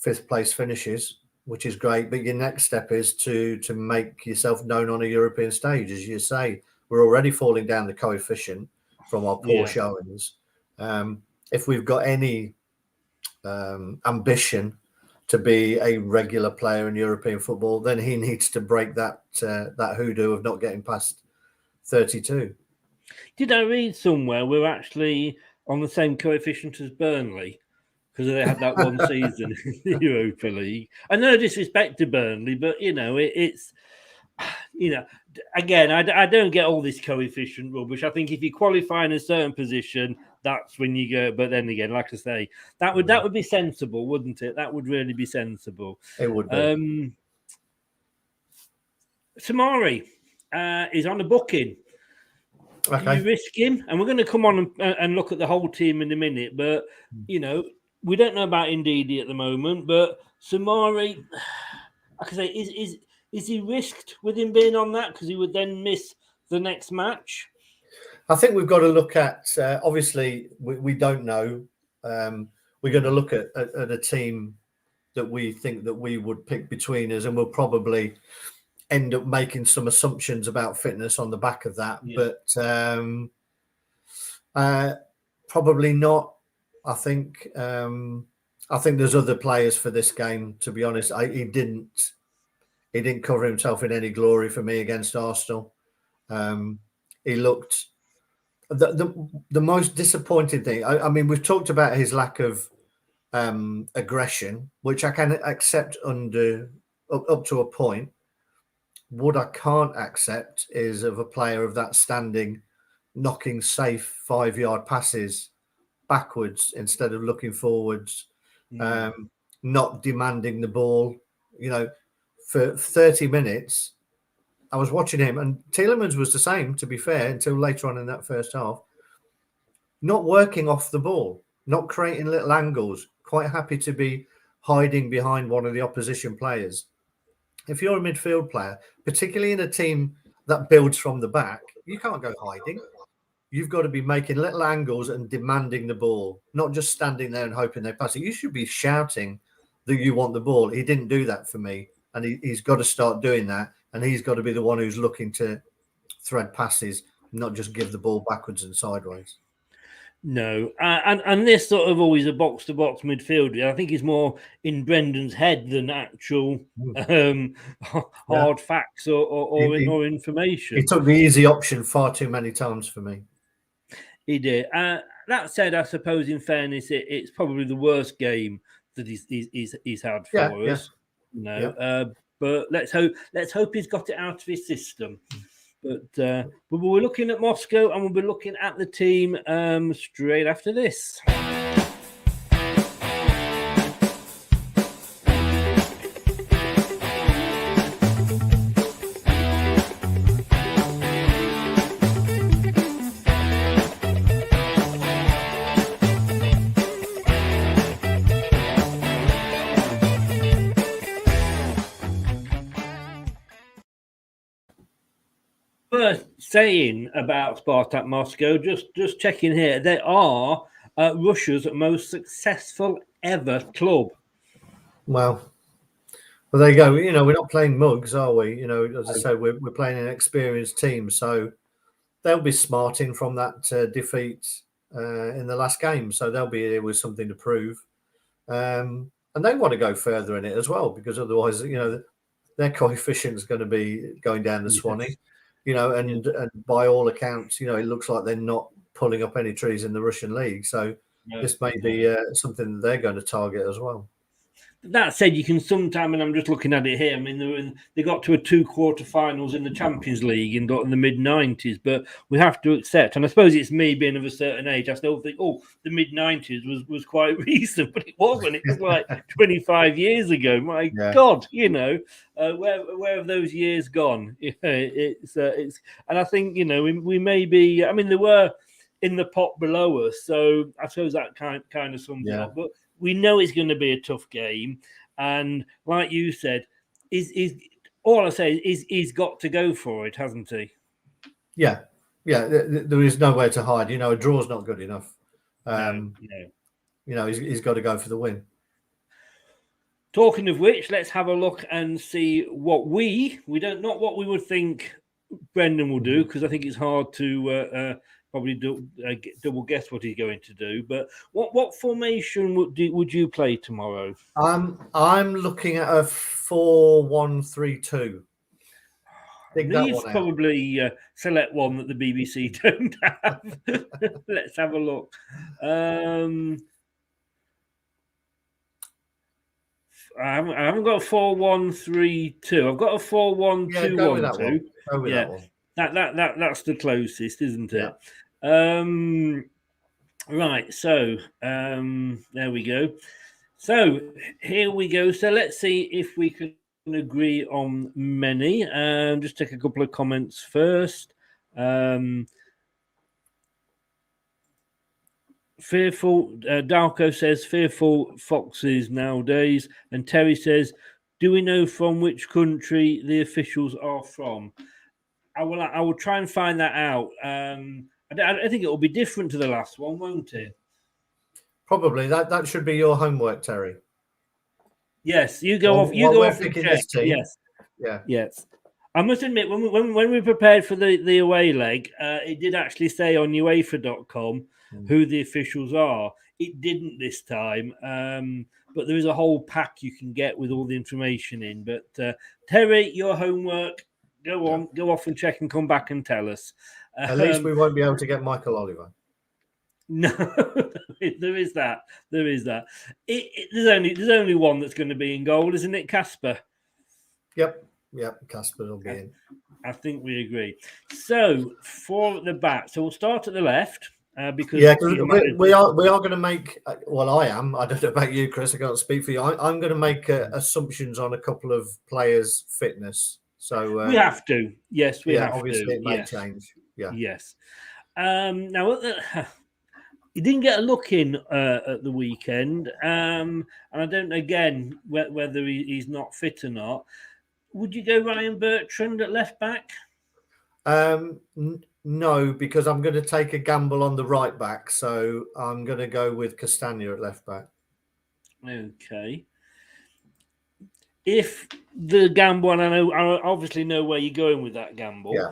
5th place finishes, which is great. But your next step is to make yourself known on a European stage. As you say, we're already falling down the coefficient from our poor showings. If we've got any ambition to be a regular player in European football, then he needs to break that hoodoo of not getting past 32. Did I read somewhere we're actually on the same coefficient as Burnley because they had that one season in the Europa League? I no disrespect to Burnley, but it's again, I don't get all this coefficient rubbish. I think if you qualify in a certain position, that's when you go. But then again, like I say, that would be sensible, wouldn't it? That would really be sensible. It would be. Samari is on the booking. Okay. Do you risk him? And we're going to come on and look at the whole team in a minute. But, we don't know about Ndidi at the moment. But Samari, like I say, is he risked with him being on that? Because he would then miss the next match? I think we've got to look at, obviously, we don't know. We're going to look at a team that we think that we would pick between us, and we'll probably end up making some assumptions about fitness on the back of that, but probably not. I think there's other players for this game. To be honest, he didn't cover himself in any glory for me against Arsenal. He looked the most disappointing thing. I mean, we've talked about his lack of aggression, which I can accept up to a point. What I can't accept is of a player of that standing knocking safe 5-yard passes backwards instead of looking forwards, not demanding the ball. For 30 minutes, I was watching him, and Tielemans was the same, to be fair, until later on in that first half. Not working off the ball, not creating little angles, quite happy to be hiding behind one of the opposition players. If you're a midfield player, particularly in a team that builds from the back, You can't go hiding. You've got to be making little angles and demanding the ball, not just standing there and hoping they pass it. You should be shouting that you want the ball. He didn't do that for me, and he's got to start doing that. And he's got to be the one who's looking to thread passes, not just give the ball backwards and sideways. No, and this sort of always a box-to-box midfielder. I think is more in Brendan's head than actual hard facts or information. He took the easy option far too many times for me. He did. That said, I suppose in fairness, it's probably the worst game that he's had for us. But let's hope he's got it out of his system. But we're looking at Moscow, and we'll be looking at the team straight after this. First saying about Spartak Moscow, just checking here, they are Russia's most successful ever club. Well, there you go. You know, we're not playing mugs, are we? You know, as I said, we're playing an experienced team, so they'll be smarting from that defeat in the last game. So they'll be here with something to prove, and they want to go further in it as well, because otherwise, you know, their coefficient is going to be going down the Swanee. You know, and by all accounts, you know, it looks like they're not pulling up any trees in the Russian league. So this may be something that they're going to target as well. That said, you can sometimes, and I'm just looking at it here, I mean, they got to a 2 quarterfinals in the Champions League in the mid-90s, but we have to accept, and I suppose it's me being of a certain age, I still think, the mid-90s was quite recent, but it wasn't. It was like 25 years ago. My God, you know, where have those years gone? It's and I think, you know, we may be, I mean, they were in the pot below us, so I suppose that kind of sums it up, but we know it's going to be a tough game, and like you said, all I say is he's got to go for it, hasn't he? Yeah. There is nowhere to hide. You know, a draw's not good enough. You know, he's got to go for the win. Talking of which, let's have a look and see what we don't, not what we would think Brendan will do, because I think it's hard to probably double guess what he's going to do. But what formation would you play tomorrow? I'm looking at a 4-1-3-2. Please probably select one that the BBC don't have. Let's have a look. I haven't got a 4-1-3-2. I've got a 4-1-2-1-2. Yeah, that's the closest, isn't it? Yeah. Right. So there we go. So here we go. So let's see if we can agree on many. Just take a couple of comments first. Fearful, Darko says, fearful foxes nowadays. And Terry says, do we know from which country the officials are from? I will try and find that out. I think it will be different to the last one, won't it? Probably. That should be your homework, Terry. Yes, you go off. You go off and check. This team. Yes. Yeah. Yes. I must admit, when we prepared for the away leg, it did actually say on UEFA.com who the officials are. It didn't this time, but there is a whole pack you can get with all the information in. But Terry, your homework, go off and check and come back and tell us. At least we won't be able to get Michael Oliver. No, there is that. There's only one that's going to be in goal, isn't it, Casper? Yep, Casper will be in. I think we agree. So for the back, so we'll start at the left because we are going to make. Well, I am. I don't know about you, Chris. I can't speak for you. I'm going to make assumptions on a couple of players' fitness. So we have to. Yes, we have obviously to. It may change. Yeah. Yes. Now. He didn't get a look in at the weekend, and I don't know again whether he's not fit or not. Would you go Ryan Bertrand at left back? No, because I'm going to take a gamble on the right back. So I'm going to go with Castagna at left back. Okay. If the gamble, and I obviously know where you're going with that gamble. Yeah.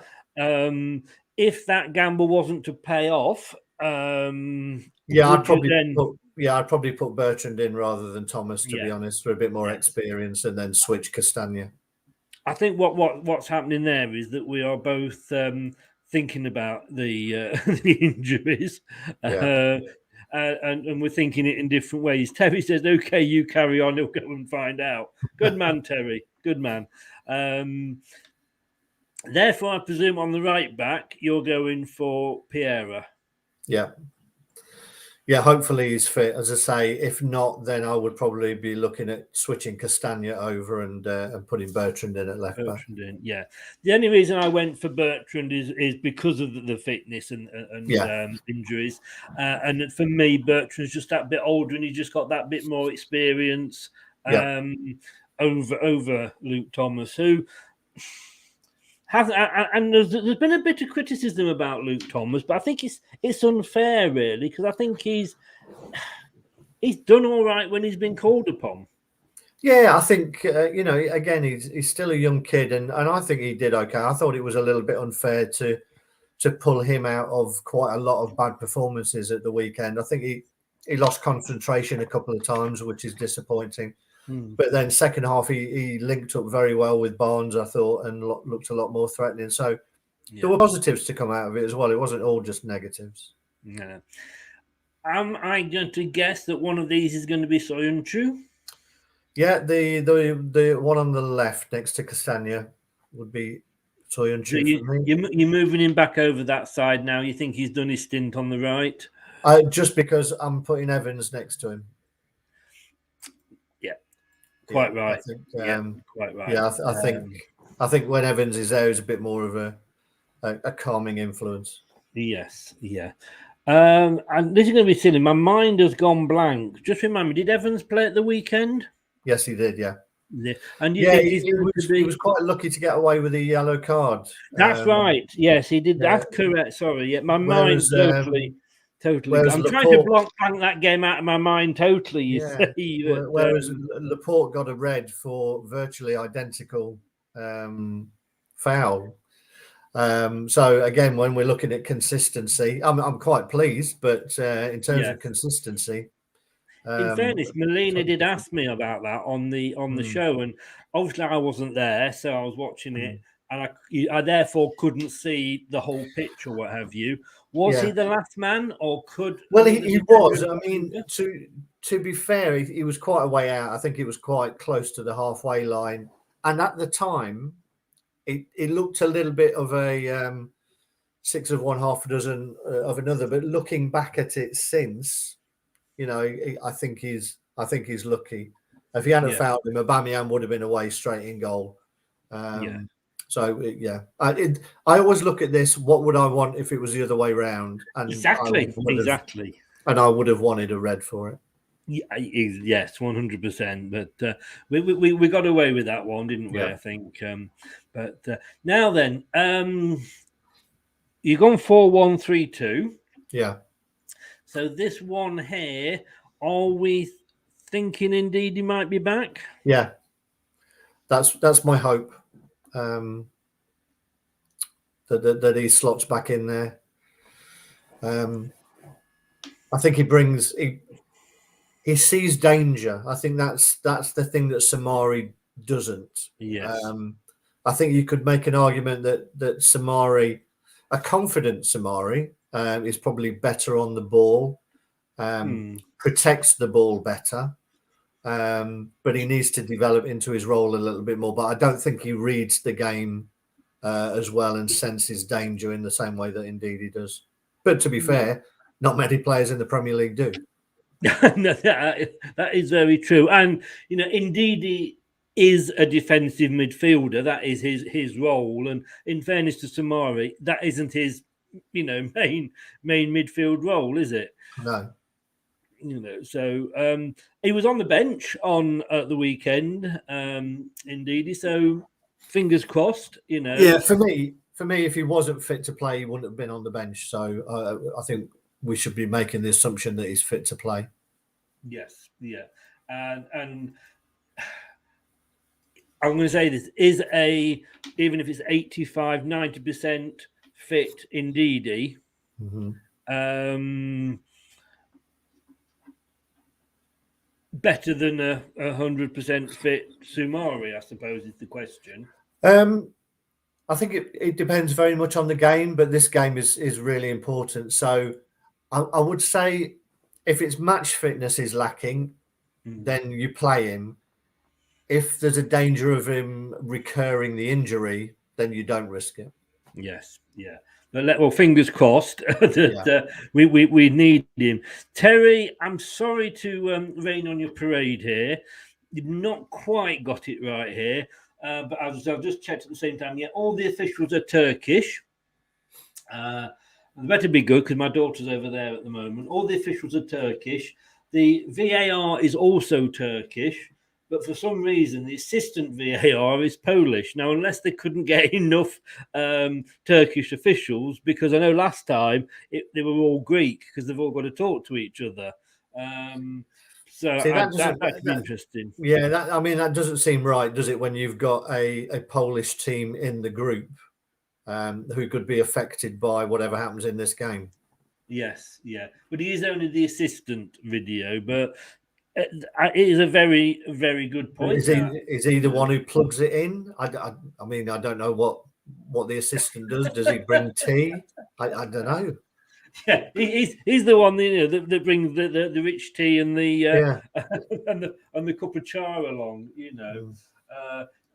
If that gamble wasn't to pay off, I'd probably put Bertrand in rather than Thomas, to be honest, for a bit more experience, and then switch Castagna. I think what's happening there is that we are both thinking about the the injuries, and we're thinking it in different ways. Terry says, "Okay, you carry on. He'll go and find out." Good man, Terry. Good man. Therefore, I presume on the right back, you're going for Piera. Yeah. Yeah, hopefully he's fit. As I say, if not, then I would probably be looking at switching Castagna over and putting Bertrand in at left back. Yeah. The only reason I went for Bertrand is because of the fitness and injuries. And for me, Bertrand's just that bit older and he just got that bit more experience over Luke Thomas, who has, and there's been a bit of criticism about Luke Thomas, but I think it's unfair, really, because I think he's done all right when he's been called upon. Yeah, I think again he's still a young kid, and I think he did okay. I thought it was a little bit unfair to pull him out of quite a lot of bad performances at the weekend. I think he lost concentration a couple of times, which is disappointing. But then second half, he linked up very well with Barnes, I thought, and looked a lot more threatening. So there were positives to come out of it as well. It wasn't all just negatives. Yeah. Am I going to guess that one of these is going to be Soyuncu? Yeah, the one on the left next to Castagna would be Soyuncu. So you're moving him back over that side now. You think he's done his stint on the right? Just because I'm putting Evans next to him. Quite right. I think, quite right. Yeah, I think when Evans is there, he's a bit more of a calming influence. Yes, yeah. And this is going to be silly. My mind has gone blank. Just remind me, did Evans play at the weekend? Yes, he did. Yeah. And he was quite lucky to get away with a yellow card. That's right. Yes, he did. That's correct. Sorry. Yeah, my mind totally. I'm trying to blank that game out of my mind totally. Whereas Laporte got a red for virtually identical foul. So again, when we're looking at consistency, I'm quite pleased, but in terms of consistency, in fairness, Melina did ask me about that on the show, and obviously I wasn't there, so I was watching it, and I therefore couldn't see the whole pitch or what have you. Was he the last man, or could? Well, he was. I mean, to be fair, he was quite a way out. I think he was quite close to the halfway line, and at the time, it looked a little bit of a 6 of one, half a dozen of another. But looking back at it since, I think he's lucky. If he hadn't fouled him, Aubameyang would have been away straight in goal. So I always look at this. What would I want if it was the other way round? And exactly. And I would have wanted a red for it. Yes, 100%. But we got away with that one, didn't we? I think. But now then, you've gone 4-1-3-2. Yeah. So this one here, are we thinking indeed he might be back? Yeah, that's my hope. That he slots back in there. I think he sees danger. I think that's the thing that Samari doesn't. Yes. I think you could make an argument that Samari, a confident Samari, is probably better on the ball, protects the ball better. But he needs to develop into his role a little bit more. But I don't think he reads the game as well and senses danger in the same way that indeed he does. But to be fair, not many players in the Premier League do. No, that is very true. And, indeed he is a defensive midfielder. That is his role. And in fairness to Samari, that isn't his, main midfield role, is it? No. So he was on the bench on the weekend, indeed. So fingers crossed, Yeah, for for me, if he wasn't fit to play, he wouldn't have been on the bench. So I think we should be making the assumption that he's fit to play. Yes, yeah, and I'm going to say this is even if it's 85, 90% fit indeed. Better than a 100% fit Sumari, I suppose, is the question. I think it depends very much on the game, but this game is really important. So I would say if its match fitness is lacking, then you play him. If there's a danger of him recurring the injury, then you don't risk it. Yes, yeah. But well, fingers crossed that we need him. Terry, I'm sorry to rain on your parade here. You've not quite got it right here. But I've just checked at the same time. Yeah, all the officials are Turkish. They better be good because my daughter's over there at the moment. All the officials are Turkish. The VAR is also Turkish, but for some reason the assistant VAR is Polish. Now, unless they couldn't get enough Turkish officials, because I know last time they were all Greek because they've all got to talk to each other. So that's interesting. Yeah, that doesn't seem right, does it? When you've got a Polish team in the group who could be affected by whatever happens in this game. Yes, yeah, but he is only the assistant video. But it is a very, very good point. Is he the one who plugs it in? I don't know what the assistant does. Does he bring tea? I don't know. Yeah, he's the one that brings the rich tea and the and the cup of char along.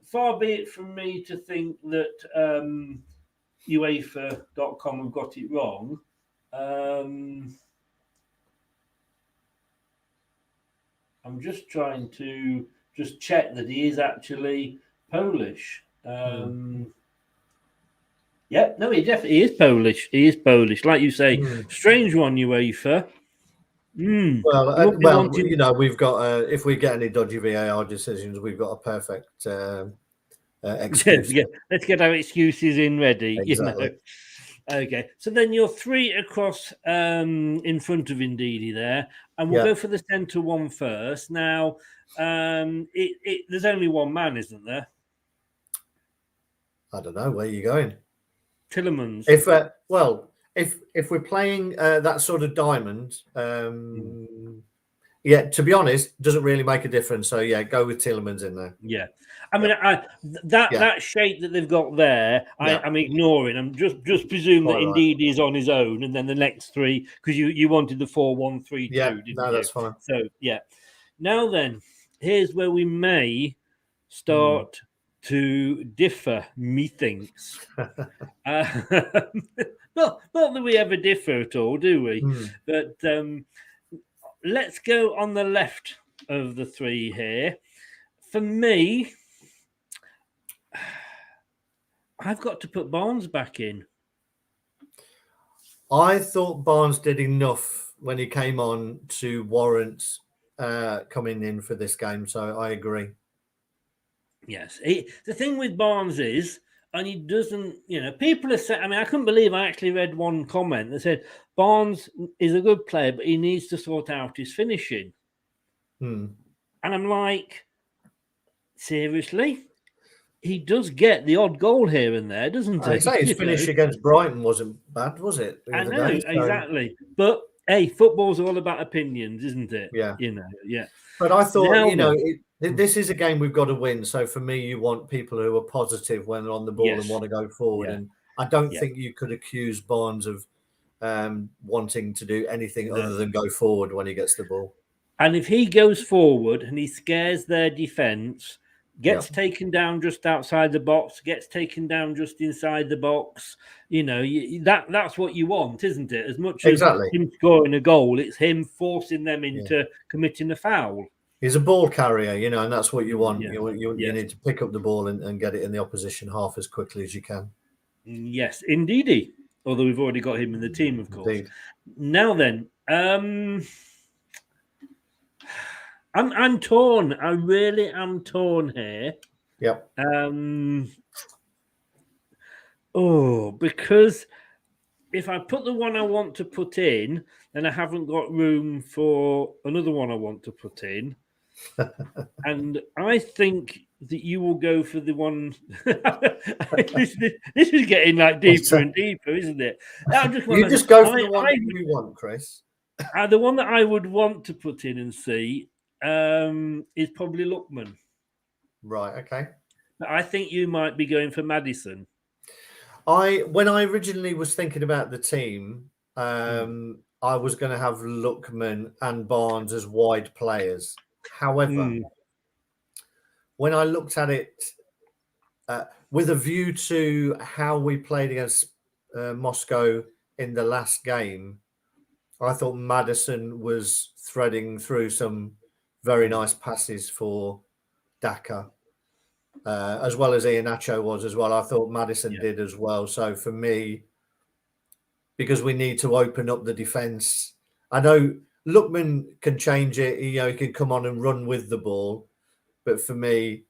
Far be it from me to think that UEFA.com have got it wrong. I'm just trying to check that he is actually Polish. Yeah, no, he definitely is Polish. He is Polish, like you say. Strange one, UEFA. Well, we've got if we get any dodgy VAR decisions, we've got a perfect excuse. Yeah, let's get our excuses in ready. Exactly. Okay, so then you're 3 across in front of Indeedy there, and we'll go for the centre one first. Now, there's only one man, isn't there? I don't know. Where are you going? Tillemans. If we're playing that sort of diamond, to be honest, doesn't really make a difference. So go with Tillemans in there. Yeah, I mean that shape that they've got there, I'm ignoring. I'm just presume that indeed he's on his own, and then the next 3 because you wanted the 4-1-3-2. Didn't you? That's fine. So now then, here's where we may start to differ, methinks. Not that we ever differ at all, do we? But let's go on the left of the 3 here. For me, I've got to put Barnes back in. I thought Barnes did enough when he came on to warrant coming in for this game, so I agree. Yes. The thing with Barnes is, and he doesn't, people are saying, I couldn't believe I actually read one comment that said Barnes is a good player, but he needs to sort out his finishing. And I'm like, seriously? He does get the odd goal here and there, doesn't he? I'd say his finish against Brighton wasn't bad, was it? I know, exactly. But hey, football's all about opinions, isn't it? Yeah. Yeah. But I thought, this is a game we've got to win. So for me, you want people who are positive when they're on the ball and want to go forward. Yeah. And I don't think you could accuse Barnes of wanting to do anything other than go forward when he gets the ball. And if he goes forward and he scares their defence, gets taken down just outside the box, gets taken down just inside the box, that's what you want, isn't it? As much as him scoring a goal, it's him forcing them into committing a foul. He's a ball carrier, and that's what you want. You need to pick up the ball and get it in the opposition half as quickly as you can. Yes, indeedy. Although we've already got him in the team, of course. Indeed. Now then, I'm torn. I really am torn here. Yep. Oh, because if I put the one I want to put in, then I haven't got room for another one I want to put in. And I think that you will go for the one. this is getting like deeper and deeper, isn't it? You just go for the one you want, Chris. The one that I would want to put in and see is probably Lookman. Right. Okay. But I think you might be going for Maddison. When I originally was thinking about the team, I was going to have Lookman and Barnes as wide players. However, when I looked at it with a view to how we played against Moscow in the last game, I thought Maddison was threading through some very nice passes for Daka, as well as Iheanacho was as well. I thought Maddison did as well. So for me, because we need to open up the defence, I know Lookman can change it. He can come on and run with the ball, but for me,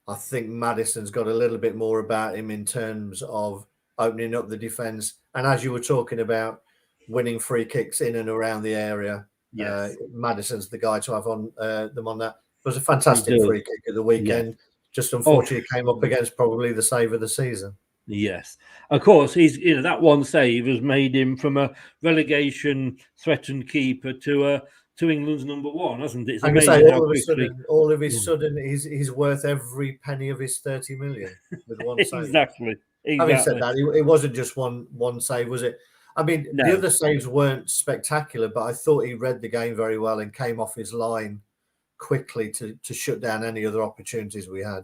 I think Maddison's got a little bit more about him in terms of opening up the defence. And as you were talking about, winning free kicks in and around the area. Yes. Madison's the guy to have on them on that. It was a fantastic free kick at the weekend. Yeah. Just unfortunately came up against probably the save of the season. Yes, of course. He's that one save has made him from a relegation threatened keeper to England's number one, hasn't it? It's amazing how quickly. All of a sudden, he's worth every penny of his 30 million with one save. Exactly. Having said that, it wasn't just one save, was it? I mean, the other saves weren't spectacular, but I thought he read the game very well and came off his line quickly to shut down any other opportunities we had.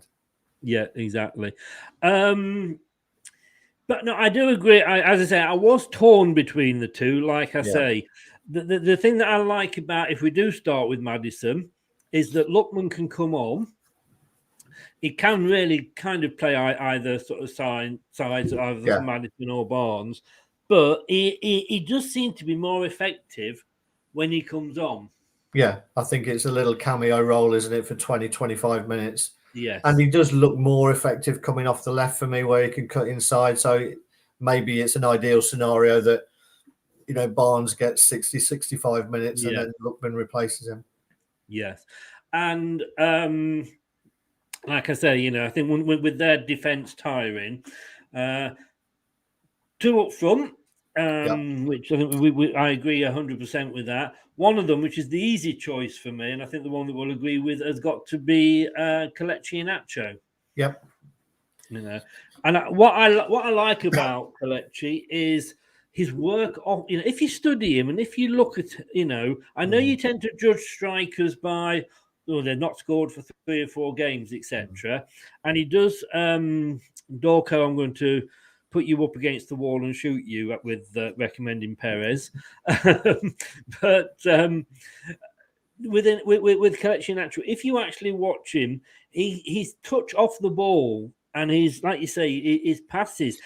Yeah, exactly. But no, I do agree. As I say, I was torn between the two. Like I say, the thing that I like about if we do start with Maddison is that Lookman can come on. He can really kind of play either sort of sides, either Maddison or Barnes. But he does seem to be more effective when he comes on. Yeah, I think it's a little cameo role, isn't it, for 20, 25 minutes? Yes. And he does look more effective coming off the left for me where he can cut inside. So maybe it's an ideal scenario that, Barnes gets 60, 65 minutes and then Lookman replaces him. Yes. And like I say, I think with their defence tiring, two up front, which I think I agree 100% with that. One of them, which is the easy choice for me, and I think the one that we'll agree with, has got to be Kelechi Iheanacho. Yep. And what I like about Kelechi is his work off. If you study him and if you look at, I know you tend to judge strikers by, they're not scored for 3 or 4 games, etc. And he does. Dorco, I'm going to put you up against the wall and shoot you with recommending Perez. But with Kelechi Iheanacho, if you actually watch him, he's touch off the ball and he's, like you say, his passes.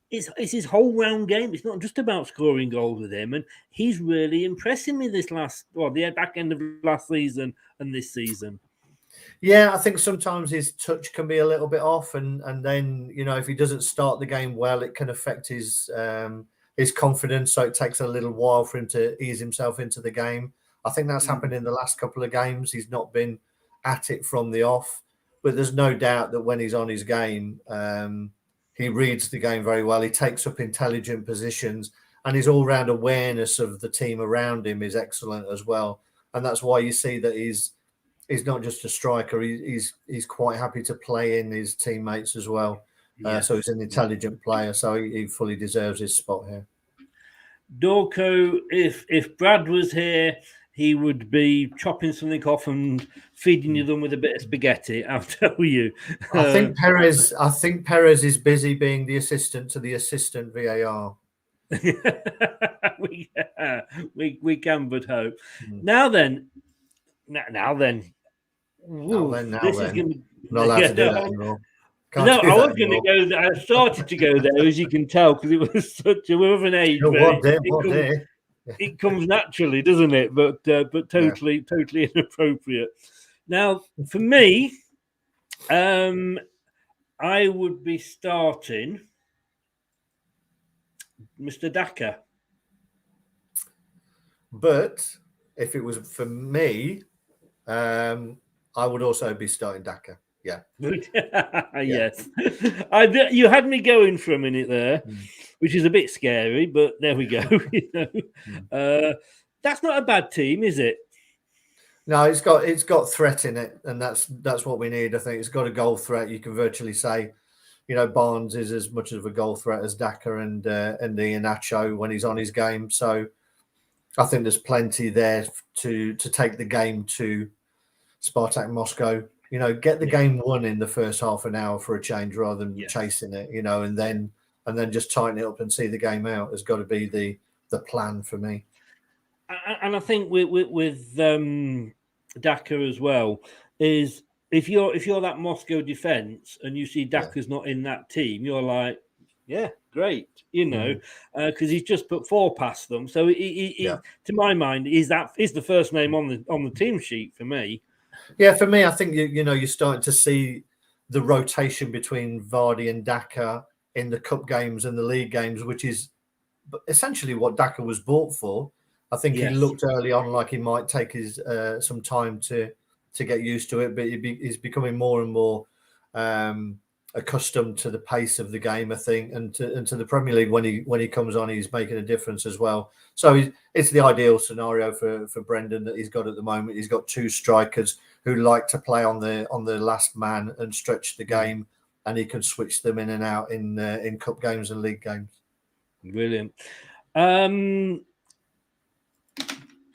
It's his whole round game. It's not just about scoring goals with him, and he's really impressing me this the back end of last season and this season. Yeah, I think sometimes his touch can be a little bit off, and then if he doesn't start the game well, it can affect his confidence. So it takes a little while for him to ease himself into the game. I think that's happened in the last couple of games. He's not been at it from the off, but there's no doubt that when he's on his game, he reads the game very well. He takes up intelligent positions, and his all-round awareness of the team around him is excellent as well. And that's why you see that he's not just a striker. He's quite happy to play in his teammates as well. So he's an intelligent player. So he fully deserves his spot here. Dorco, if Brad was here, he would be chopping something off and feeding you them with a bit of spaghetti. I'll tell you. I think Perez is busy being the assistant to the assistant VAR. we can but hope. Now then. Ooh, this is going to be. Not allowed to do that anymore. I was going to go there. I started to go there, as you can tell, because it was such a of an age. It comes naturally, doesn't it? But totally inappropriate. Now, for me, I would be starting Mr. Daka. But if it was for me, I would also be starting Daka. Yeah. Yes. You had me going for a minute there, which is a bit scary, but there we go. That's not a bad team, is it? No, it's got threat in it, and that's what we need. I think it's got a goal threat. You can virtually say, Barnes is as much of a goal threat as Daka and Iheanacho when he's on his game. So I think there's plenty there to take the game to Spartak Moscow. Get the game won in the first half an hour for a change rather than chasing it. And then just tighten it up and see the game out has got to be the plan for me. And I think with Daka as well is if you're that Moscow defence and you see Daka's not in that team, you're like, yeah, great, because he's just put 4 past them. So he to my mind, is the first name on the team sheet for me. Yeah, for me, I think you're starting to see the rotation between Vardy and Daka in the cup games and the league games, which is essentially what Daka was bought for. I think he looked early on like he might take his some time to get used to it, but he's becoming more and more accustomed to the pace of the game, I think, and to the Premier League when he comes on, he's making a difference as well. So it's the ideal scenario for Brendan that he's got at the moment. He's got 2 strikers who like to play on the last man and stretch the game, and he can switch them in and out in cup games and league games. Brilliant.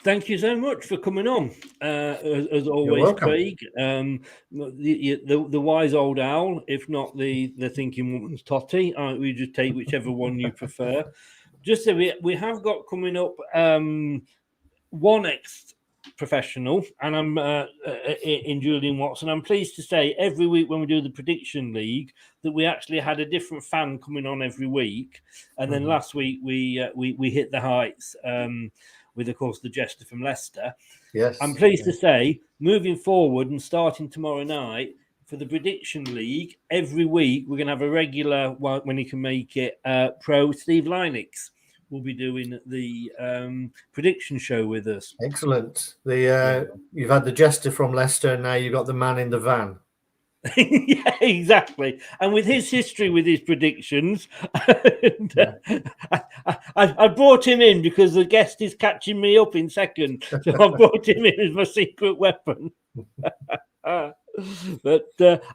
Thank you so much for coming on. As always, Craig, the wise old owl, if not the thinking woman's totty. We just take whichever one you prefer. Just so we have got coming up one ex-professional, and I'm in Julian Watson. I'm pleased to say every week when we do the prediction league that we actually had a different fan coming on every week, and then last week we hit the heights. With, of course, the jester from Leicester. Yes. I'm pleased to say, moving forward and starting tomorrow night for the prediction league, every week we're going to have a regular, when he can make it, pro Steve Linux will be doing the prediction show with us. Excellent. You've had the jester from Leicester, and now you've got the man in the van. Yeah, exactly. And with his history with his predictions, I brought him in because the guest is catching me up in second. So I brought him in as my secret weapon. And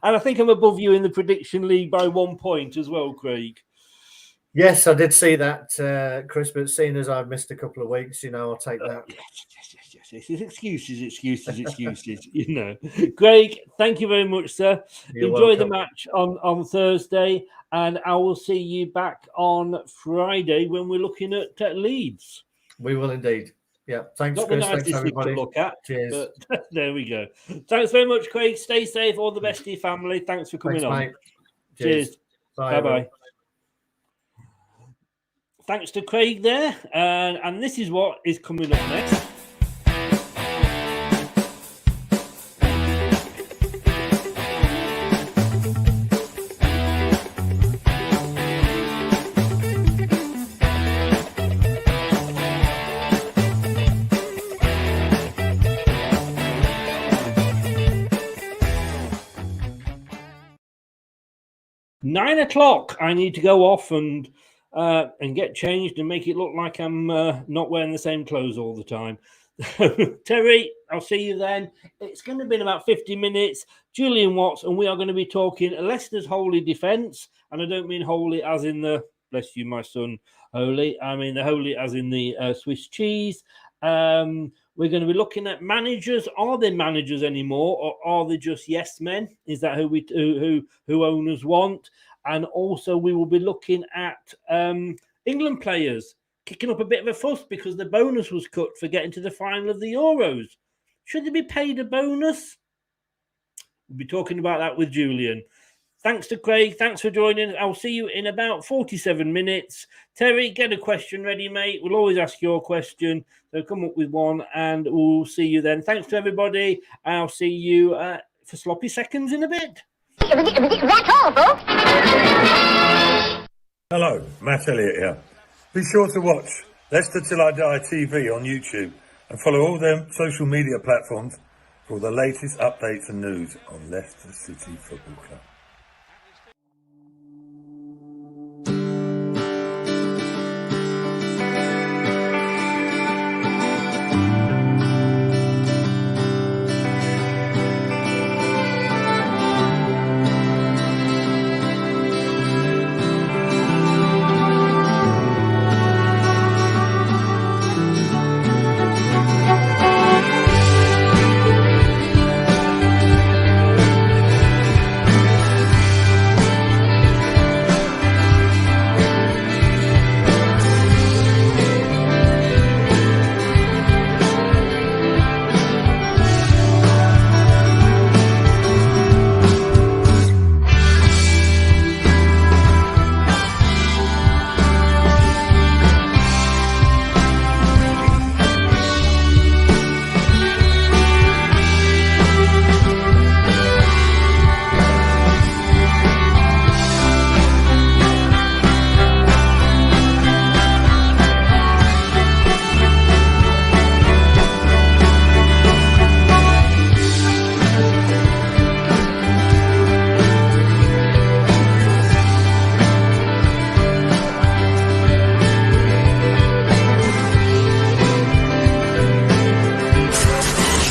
I think I'm above you in the prediction league by 1 point as well, Craig. Yes, I did see that, Chris, but seeing as I've missed a couple of weeks, I'll take that. Yes. Excuses. Craig, thank you very much, sir. You're Enjoy welcome. the match on Thursday, and I will see you back on Friday when we're looking at Leeds. We will indeed. Yeah, thanks, Not Chris. the Thanks, nicest thing everybody. to look at. Cheers. But there we go. Thanks very much, Craig. Stay safe. All the best to your family. Thanks for coming on. Mate. Cheers. Bye. Bye-bye. Thanks to Craig there. And this is what is coming up next. Nine o'clock. I need to go off and get changed and make it look like I'm not wearing the same clothes all the time. Terry, I'll see you then. It's going to be in about 50 minutes. Julian Watts, and we are going to be talking Leicester's holy defence. And I don't mean holy as in the, bless you, my son, holy. I mean the holy as in the Swiss cheese. We're going to be looking at managers. Are they managers anymore, or are they just yes men? Is that who owners want? And also we will be looking at England players kicking up a bit of a fuss because the bonus was cut for getting to the final of the Euros. Should they be paid a bonus? We'll be talking about that with Julian. Thanks to Craig. Thanks for joining. I'll see you in about 47 minutes. Terry, get a question ready, mate. We'll always ask your question. So come up with one and we'll see you then. Thanks to everybody. I'll see you for sloppy seconds in a bit. That's all, folks. Hello, Matt Elliott here. Be sure to watch Leicester Till I Die TV on YouTube and follow all their social media platforms for all the latest updates and news on Leicester City Football Club.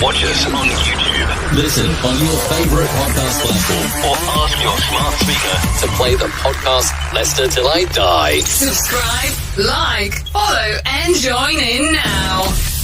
Watch us on YouTube. Listen on your favourite podcast platform. Or ask your smart speaker To play the podcast Leicester Till I Die. Subscribe, like, follow, and join in now.